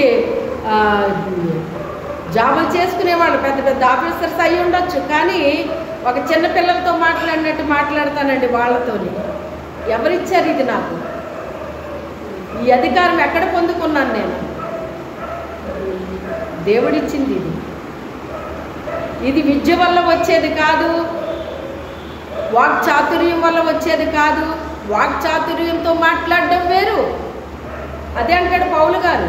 Speaker 1: జాబులు చేసుకునేవాళ్ళు, పెద్ద పెద్ద ఆఫీసర్స్ అయి ఉండొచ్చు, కానీ ఒక చిన్న పిల్లలతో మాట్లాడినట్టు మాట్లాడతానండి వాళ్ళతోని. ఎవరిచ్చారు ఇది నాకు? ఈ అధికారం ఎక్కడ పొందుకున్నాను నేను? దేవుడిచ్చింది ఇది. ఇది విద్య వల్ల వచ్చేది కాదు, వాక్చాతుర్యం వల్ల వచ్చేది కాదు. వాక్చాతుర్యంతో మాట్లాడడం వేరు. అదే అంటాడు పౌలు గారు,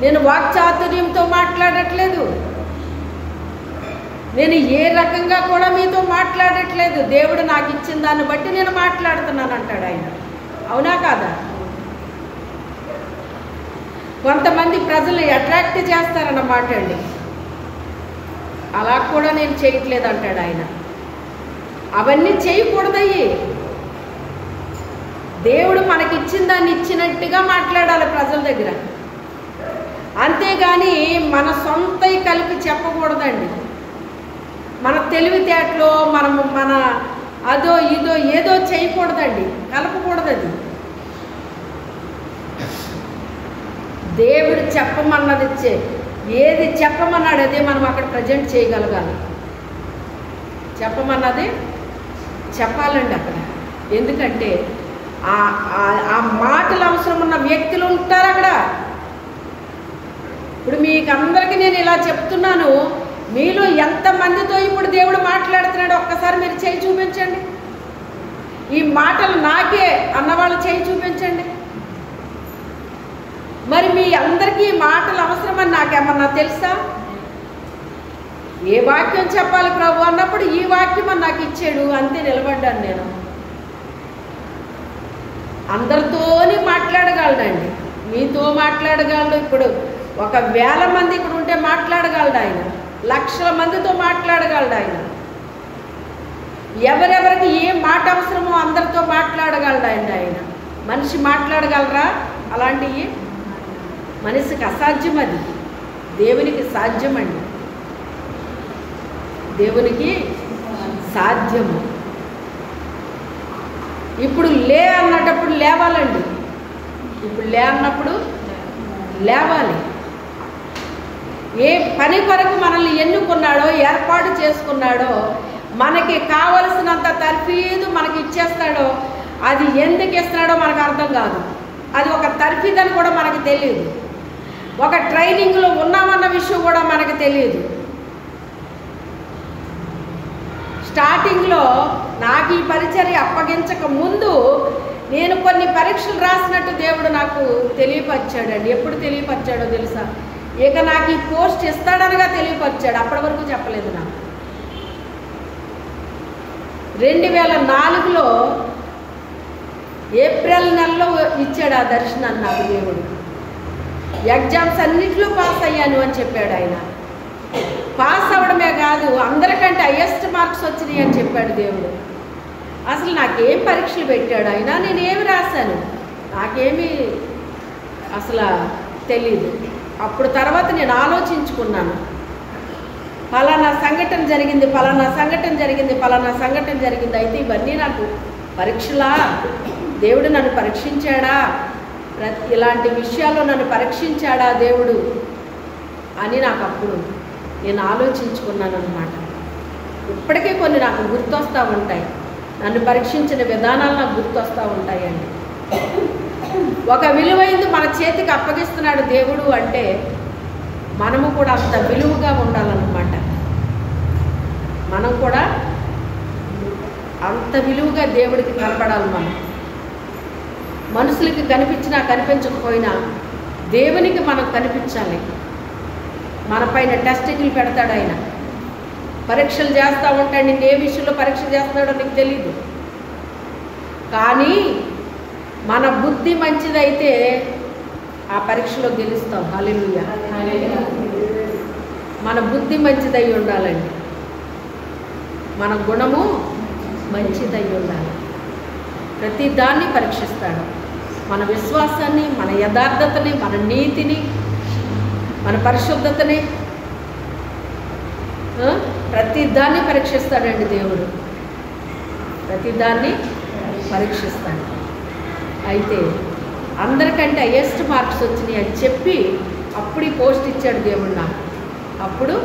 Speaker 1: నేను వాక్చాతుర్యంతో మాట్లాడట్లేదు, నేను ఏ రకంగా కూడా మీతో మాట్లాడట్లేదు, దేవుడు నాకు ఇచ్చిన దాన్ని బట్టి నేను మాట్లాడుతున్నాను అంటాడు ఆయన. అవునా కాదా? కొంతమంది ప్రజల్ని అట్రాక్ట్ చేస్తారన్నమాట అండి. అలా కూడా నేను చేయట్లేదు అంటాడు ఆయన. అవన్నీ చేయకూడదయ్యి. దేవుడు మనకిచ్చిన దాన్ని ఇచ్చినట్టుగా మాట్లాడాలి ప్రజల దగ్గర, అంతేగాని మన సొంతవి కలిపి చెప్పకూడదండి. మన తెలివితేటలో మన అదో ఇదో ఏదో చేయకూడదండి, కలపకూడదు. అది దేవుడు చెప్పమన్నది ఏది చెప్పమన్నాడు అదే మనం అక్కడ ప్రజెంట్ చేయగలగాలి. చెప్పమన్నది చెప్పాలండి అక్కడ. ఎందుకంటే ఆ మాటలు అవసరం ఉన్న వ్యక్తులు ఉంటారు అక్కడ. ఇప్పుడు మీకు అందరికీ నేను ఇలా చెప్తున్నాను, మీలో ఎంతమందితో ఇప్పుడు దేవుడు మాట్లాడుతున్నాడు ఒక్కసారి మీరు చేయి చూపించండి. ఈ మాటలు నాకే అన్నవాళ్ళు చేయి చూపించండి. మరి మీ అందరికీ మాటలు అవసరమని నాకేమన్నా తెలుసా? ఏ వాక్యం చెప్పాలి ప్రభు అన్నప్పుడు ఈ వాక్యం అని నాకు ఇచ్చాడు, అంతే నిలబడ్డాను నేను. అందరితోని మాట్లాడగలడండి, మీతో మాట్లాడగలడు. ఇప్పుడు 1,000 మంది ఇక్కడ ఉంటే మాట్లాడగలడు ఆయన, లక్షల మందితో మాట్లాడగలడు ఆయన. ఎవరెవరికి ఏ మాట అవసరమో అందరితో మాట్లాడగలడండి ఆయన. మనిషి మాట్లాడగలరా? అలాంటివి మనిషికి అసాధ్యం, అది దేవునికి సాధ్యం అండి. దేవునికి సాధ్యము. ఇప్పుడు లే అన్నటప్పుడు లేవాలండి. ఇప్పుడు లే అన్నప్పుడు లేవాలి. ఏ పని కొరకు మనల్ని ఎన్నుకున్నాడో, ఏర్పాటు చేసుకున్నాడో, మనకి కావలసినంత తర్ఫీదు మనకి ఇచ్చేస్తాడో, అది ఎందుకు ఇస్తున్నాడో మనకు అర్థం కాదు. అది ఒక తర్ఫీదు అని కూడా మనకు తెలియదు. ఒక ట్రైనింగ్లో ఉన్నామన్న విషయం కూడా మనకు తెలియదు. స్టార్టింగ్లో నాకు ఈ పరిచర్య అప్పగించక ముందు నేను కొన్ని పరీక్షలు రాసినట్టు దేవుడు నాకు తెలియపరిచాడండి. ఎప్పుడు తెలియపరిచాడో తెలుసా? ఇక నాకు ఈ పోస్ట్ ఇస్తాడనగా తెలియపరిచాడు. అప్పటి వరకు చెప్పలేదు నాకు. 2004లో ఏప్రిల్ నెలలో ఇచ్చాడు ఆ దర్శనాన్ని నాకు దేవుడు. ఎగ్జామ్స్ అన్నింటిలో పాస్ అయ్యాను అని చెప్పాడు ఆయన. పాస్ అవ్వడమే కాదు, అందరికంటే హైయెస్ట్ మార్క్స్ వచ్చినాయి అని చెప్పాడు దేవుడు. అసలు నాకేం పరీక్షలు పెట్టాడు ఆయన, నేనేమి రాశాను నాకేమీ అసలు తెలీదు. అప్పుడు తర్వాత నేను ఆలోచించుకున్నాను, ఫలానా సంఘటన జరిగింది, ఫలానా సంఘటన జరిగింది, ఫలానా సంఘటన జరిగింది. అయితే ఇవన్నీ నాకు పరీక్షలా? దేవుడు నన్ను పరీక్షించాడా ఇలాంటి విషయాల్లో నన్ను పరీక్షించాడా దేవుడు అని నాకు అప్పుడు నేను ఆలోచించుకున్నాను అన్నమాట. ఇప్పటికే కొన్ని నాకు గుర్తొస్తూ ఉంటాయి, నన్ను పరీక్షించిన విధానాలు నాకు గుర్తొస్తూ ఉంటాయండి. ఒక విలువైంది మన చేతికి అప్పగిస్తున్నాడు దేవుడు అంటే మనము కూడా అంత విలువగా ఉండాలన్నమాట. మనం కూడా అంత విలువగా దేవుడికి కనపడాలి. మనం మనుషులకి కనిపించినా కనిపించకపోయినా దేవునికి మనం కనిపించాలి. మన పైన టెస్టింగ్లు పెడతాడు ఆయన, పరీక్షలు చేస్తూ ఉంటాడు. నేను ఏ విషయంలో పరీక్ష చేస్తున్నాడో నీకు తెలీదు, కానీ మన బుద్ధి మంచిదైతే ఆ పరీక్షలో గెలుస్తాం. హల్లెలూయా. మన బుద్ధి మంచిదై ఉండాలండి, మన గుణము మంచిదై ఉండాలి. ప్రతి దాన్ని పరీక్షిస్తాడు. మన విశ్వాసాన్ని, మన యథార్థతని, మన నీతిని, మన పరిశుద్ధతని, ప్రతి దాన్ని పరీక్షిస్తాడండి దేవుడు. ప్రతి దాన్ని పరీక్షిస్తాడు. అయితే అందరికంటే హైయెస్ట్ మార్క్స్ వచ్చినాయి అని చెప్పి అప్పుడు ఈ పోస్ట్ ఇచ్చాడు దేవుడు నాకు. అప్పుడు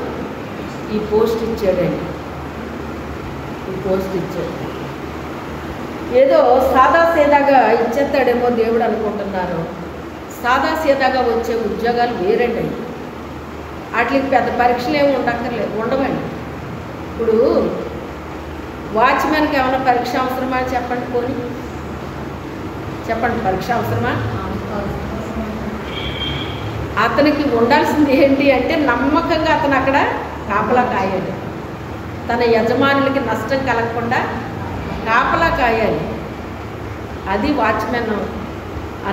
Speaker 1: ఈ పోస్ట్ ఇచ్చాడండి. ఈ పోస్ట్ ఇచ్చాడు. ఏదో సాదా సీదాగా ఇచ్చేస్తాడేమో దేవుడు అనుకుంటున్నారు. సాదా సీదాగా వచ్చే ఉద్యోగాలు వేరండి. వాటికి పెద్ద పరీక్షలు ఏమి ఉండవండి. ఇప్పుడు వాచ్మెన్కి ఏమైనా పరీక్ష అవసరమా చెప్పండి, పోనీ చెప్పండి, పరీక్ష అవసరమా? అతనికి ఉండాల్సింది ఏంటి అంటే నమ్మకంగా అతను అక్కడ కాపలా కాయాలి. తన యజమానులకి నష్టం కలగకుండా కాపలా కాయాలి. అది వాచ్మెన్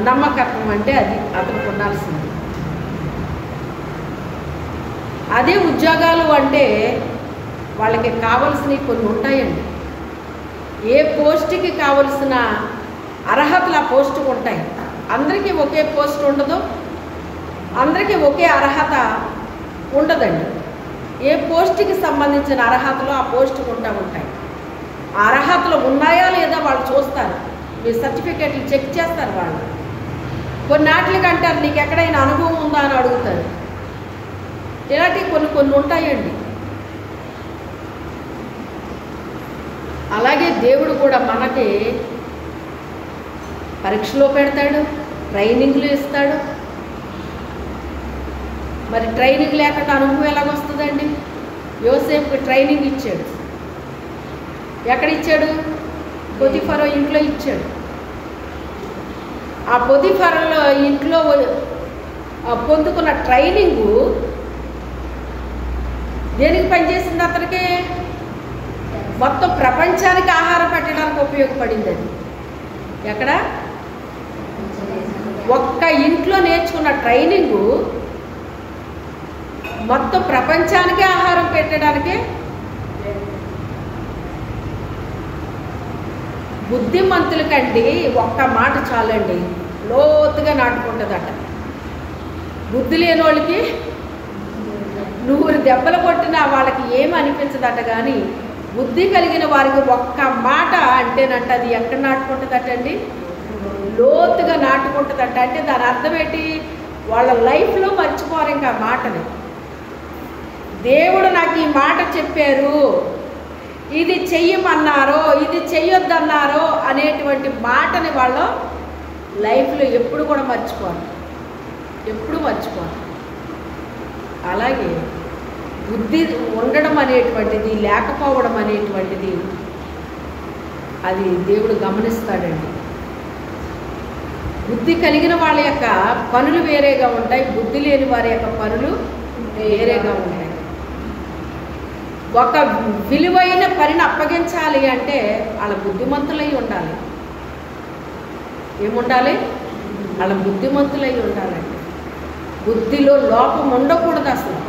Speaker 1: నమ్మకత్వం అంటే, అది అతనికి ఉండాల్సింది. అదే ఉద్యోగాలు అంటే వాళ్ళకి కావలసినవి కొన్ని ఉంటాయండి. ఏ పోస్టుకి కావలసిన అర్హతలు ఆ పోస్టుకు ఉంటాయి. అందరికీ ఒకే పోస్ట్ ఉండదు, అందరికీ ఒకే అర్హత ఉండదండి. ఏ పోస్టుకి సంబంధించిన అర్హతలు ఆ పోస్టుకు ఉంటాయి. ఆ అర్హతలు ఉన్నాయా లేదా వాళ్ళు చూస్తారు, మీ సర్టిఫికేట్లు చెక్ చేస్తారు వాళ్ళు. కొన్నాట్లకి అంటారు నీకు ఎక్కడైనా అనుభవం ఉందా అని అడుగుతారు. ఇలాంటివి కొన్ని ఉంటాయండి. అలాగే దేవుడు కూడా మనకి పరీక్షలో పెడతాడు, ట్రైనింగ్లు ఇస్తాడు. మరి ట్రైనింగ్ లేకుండా అనుభవం ఎలాగొస్తుందండి? యోసేపుకి ట్రైనింగ్ ఇచ్చాడు. ఎక్కడిచ్చాడు? పొతిఫరో ఇంట్లో ఇచ్చాడు. ఆ పొతిఫరలో ఇంట్లో పొందుకున్న ట్రైనింగు దేనికి పనిచేసింది? అతనికి మొత్తం ప్రపంచానికి ఆహారం పెట్టడానికి ఉపయోగపడింది. అది ఎక్కడ? ఒక్క ఇంట్లో నేర్చుకున్న ట్రైనింగు మొత్తం ప్రపంచానికి ఆహారం పెట్టడానికే. బుద్ధిమంతులకండి ఒక్క మాట చాలండి, లోతుగా నాటుకుంటుందట. బుద్ధి లేని వాళ్ళకి 100 దెబ్బలు కొట్టినా వాళ్ళకి ఏమి అనిపించదట. కానీ బుద్ధి కలిగిన వారికి ఒక్క మాట అంటేనంట అది ఎక్కడ నాటుకుంటుందట అండి? లోతుగా నాటుకుంటుందట. అంటే దాని అర్థం ఏంటి? వాళ్ళ లైఫ్లో మర్చిపోరు ఇంకా మాటని. దేవుడు నాకు ఈ మాట చెప్పారు, ఇది చెయ్యమన్నారో ఇది చెయ్యొద్దన్నారో అనేటువంటి మాటని వాళ్ళ లైఫ్లో ఎప్పుడు కూడా మర్చిపోరు, ఎప్పుడు మర్చిపోరు. అలాగే బుద్ధి ఉండడం అనేటువంటిది లేకపోవడం అనేటువంటిది అది దేవుడు గమనిస్తాడండి. బుద్ధి కలిగిన వాళ్ళ యొక్క పనులు వేరేగా ఉంటాయి, బుద్ధి లేని వారి యొక్క పనులు వేరేగా ఉంటాయి. ఒక విలువైన పనిని అప్పగించాలి అంటే వాళ్ళ బుద్ధిమంతులై ఉండాలి. ఏముండాలి? వాళ్ళ బుద్ధిమంతులై ఉండాలండి. బుద్ధిలో లోపం ఉండకూడదు. అసలు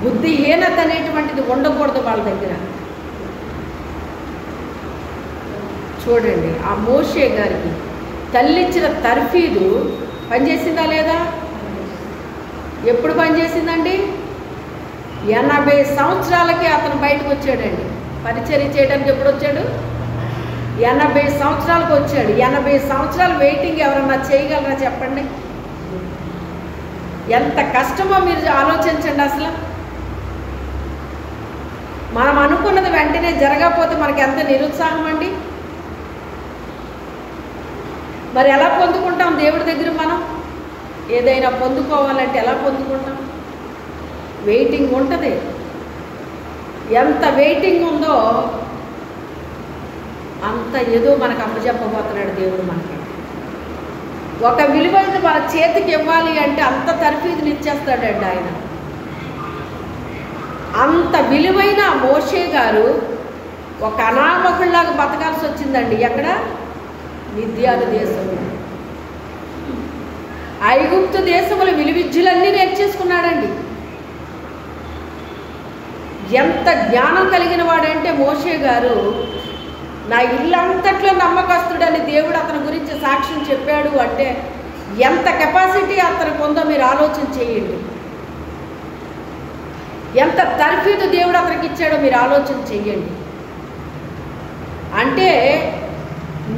Speaker 1: బుద్ధిహీనత అనేటువంటిది ఉండకూడదు వాళ్ళ దగ్గర. చూడండి, ఆ మోషే గారికి తల్లిచ్చిన తర్ఫీదు పనిచేసిందా లేదా? ఎప్పుడు పనిచేసిందండి? 80 సంవత్సరాలకే అతను బయటకు వచ్చాడండి. పరిచర్య చేయడానికి ఎప్పుడు వచ్చాడు? 80 సంవత్సరాలకు వచ్చాడు. 80 సంవత్సరాలు వెయిటింగ్ ఎవరన్నా చేయగలరా చెప్పండి? ఎంత కష్టమో మీరు ఆలోచించండి. అసలు మనం అనుకున్నది వెంటనే జరగకపోతే మనకి ఎంత నిరుత్సాహం అండి. మరి ఎలా పొందుకుంటాం దేవుడి దగ్గర? మనం ఏదైనా పొందుకోవాలంటే ఎలా పొందుకుంటాం? వెయిటింగ్ ఉంటుంది. ఎంత వెయిటింగ్ ఉందో అంత ఏదో మనకు అప్పచెప్పబోతున్నాడు దేవుడు. మనకి ఒక విలువైన మన చేతికి ఇవ్వాలి అంటే అంత తర్ఫీదుని ఇచ్చేస్తాడండి ఆయన. అంత విలువైన మోషే గారు ఒక అనామకుల్లాగా బతకాల్సి వచ్చిందండి. ఎక్కడ? మిద్యాను దేశంలో. ఐగుప్తు దేశంలో విలువిద్యులన్నీ నేర్చేసుకున్నాడండి. ఎంత జ్ఞానం కలిగిన వాడంటే మోషే గారు, నా ఇల్లంతట్లో నమ్మకస్తుడని దేవుడు అతని గురించి సాక్ష్యం చెప్పాడు అంటే ఎంత కెపాసిటీ అతనికి ఉందో మీరు ఆలోచన చేయండి. ఎంత తర్ఫీదు దేవుడు అతనికి ఇచ్చాడో మీరు ఆలోచన చెయ్యండి. అంటే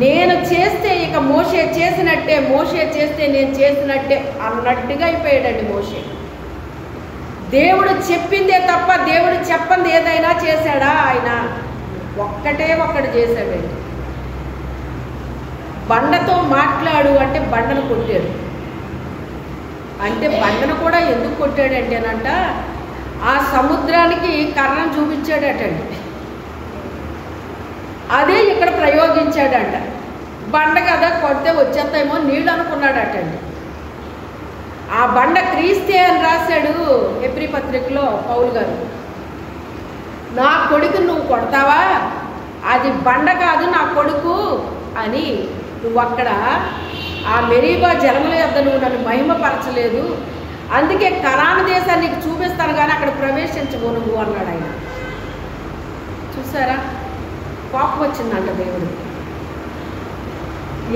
Speaker 1: నేను చేస్తే ఇక మోషే చేసినట్టే, మోషే చేస్తే నేను చేసినట్టే అన్నట్టుగా అయిపోయాడండి మోషే. దేవుడు చెప్పిందే తప్ప దేవుడు చెప్పంది ఏదైనా చేశాడా? ఆయన ఒక్కటి చేశాడండి. బండతో మాట్లాడు అంటే బండను కొట్టాడు. అంటే బండను కూడా ఎందుకు కొట్టాడంటేనంట, ఆ సముద్రానికి కర్రను చూపించాడటండి. అదే ఇక్కడ ప్రయోగించాడంట. బండ కదా కొడితే వచ్చేస్తాయేమో నీళ్ళు అనుకున్నాడటండి. ఆ బండ క్రీస్తే అని రాశాడు హెబ్రీ పత్రికలో పౌలు గారు. నా కొడుకు నువ్వు కొడతావా? అది బండ కాదు నా కొడుకు అని నువ్వు అక్కడ ఆ మెరీబా జలముల యొద్ద నువ్వు నన్ను మహిమపరచలేదు, అందుకే కనాను దేశాన్ని నీకు చూపిస్తాను కానీ అక్కడ ప్రవేశించవు నువ్వు అన్నాడు ఆయన. చూసారా? కోపం వచ్చిందంట దేవుడు.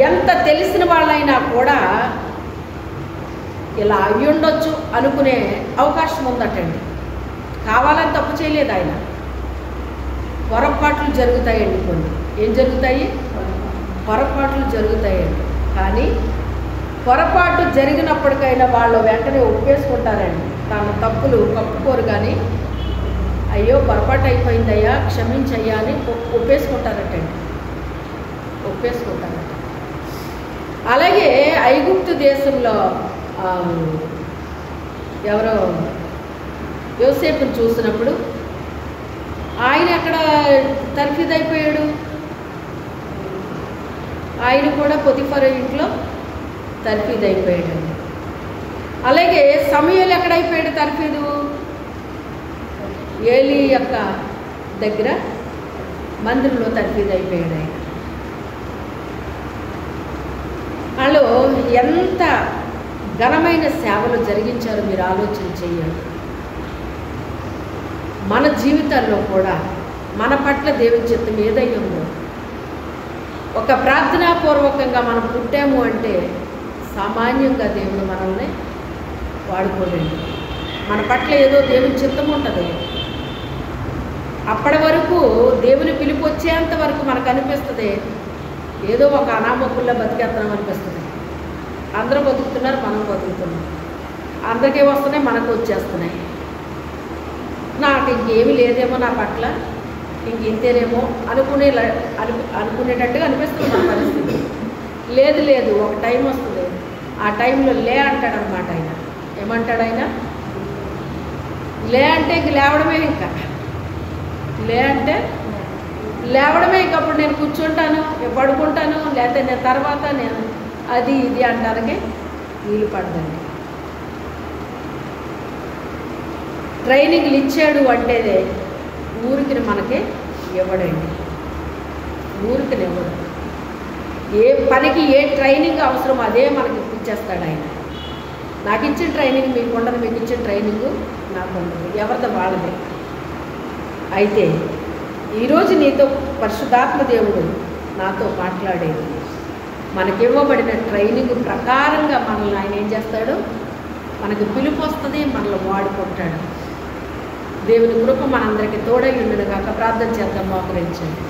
Speaker 1: ఎంత తెలిసిన వాళ్ళైనా కూడా ఇలా అయ్యుండొచ్చు అనుకునే అవకాశం ఉందటండి. కావాలని తప్పు చేయలేదు ఆయన. పొరపాట్లు జరుగుతాయండి. కొన్ని ఏం జరుగుతాయి? పొరపాట్లు జరుగుతాయండి. కానీ పొరపాటు జరిగినప్పటికైనా వాళ్ళు వెంటనే ఒప్పేసుకుంటారండి. తన తప్పులు కప్పుకోరు కానీ అయ్యో పొరపాటు అయిపోయిందయ్యా క్షమించయ్యా అని ఒప్పేసుకుంటారటండి. ఒప్పేసుకుంటారట. అలాగే ఐగుప్తు దేశంలో ఎవరో యోసేపుని చూసినప్పుడు ఆయన అక్కడ తర్ఫీదైపోయాడు. ఆయన కూడా పొతిఫర్ ఇంట్లో తర్ఫీదైపోయాడు. అలాగే సమూయేలు ఎక్కడైపోయాడు తర్ఫీదు? ఏలీ యొక్క దగ్గర మందిరంలో తర్ఫీదైపోయాడు ఆయన. వాళ్ళు ఎంత ఘనమైన సేవలు జరిగించారో మీరు ఆలోచన చేయండి. మన జీవితాల్లో కూడా మన పట్ల దేవుని చిత్తం ఏదై ఉందో ఒక ప్రార్థనాపూర్వకంగా మనం పుట్టాము అంటే సామాన్యంగా దేవుడు మనల్ని వాడుకోడండి. మన పట్ల ఏదో దేవుని చిత్తం ఉంటుంది. అప్పటి వరకు దేవుని పిలుపు వచ్చేంత వరకు మనకు అనిపిస్తుంది ఏదో ఒక అనామకుల్లో బతికేస్తున్నాం అనిపిస్తుంది. అందరూ బతుకుతున్నారు, మనం బతుకుతున్నాం. అందరికీ వస్తున్నాయి, మనకు వచ్చేస్తున్నాయి. నాకు ఇంకేమీ లేదేమో నా పట్ల, ఇంక ఇంతేనేమో అనుకునేటట్టుగా అనిపిస్తుంది మన పరిస్థితి. లేదు లేదు, ఒక టైం వస్తుంది. ఆ టైంలో లే అంటాడనమాట ఆయన. ఏమంటాడు ఆయన? లే అంటే ఇంక లేవడమే. ఇంకా లే అంటే లేవడమే. ఇంక అప్పుడు నేను కూర్చుంటాను, పడుకుంటాను, లేకపోతే నేను తర్వాత నేను అది ఇది అంటానికి వీలు పడదండి. ట్రైనింగ్లు ఇచ్చాడు అంటే ఊరికి మనకి ఇవ్వడండి. ఊరికి ఇవ్వడు. ఏ పనికి ఏ ట్రైనింగ్ అవసరం అదే మనకి ఇచ్చేస్తాడు ఆయన. నాకు ఇచ్చిన ట్రైనింగ్ మీకు ఉండదు, మీకు ఇచ్చిన ట్రైనింగ్ నాకు ఉండదు. ఎవరితో వాళ్ళదే. అయితే ఈరోజు నీతో పరిశుద్ధాత్మ దేవుడు నాతో మాట్లాడేది మనకివ్వబడిన ట్రైనింగ్ ప్రకారంగా మనల్ని ఆయన ఏం చేస్తాడు? మనకు పిలుపు వస్తుంది, మనల్ని వాడుకుంటాడు. దేవుని కృప మనందరికీ తోడై ఉండును గాక. ప్రార్థన చేద్దాం, మోకరించండి.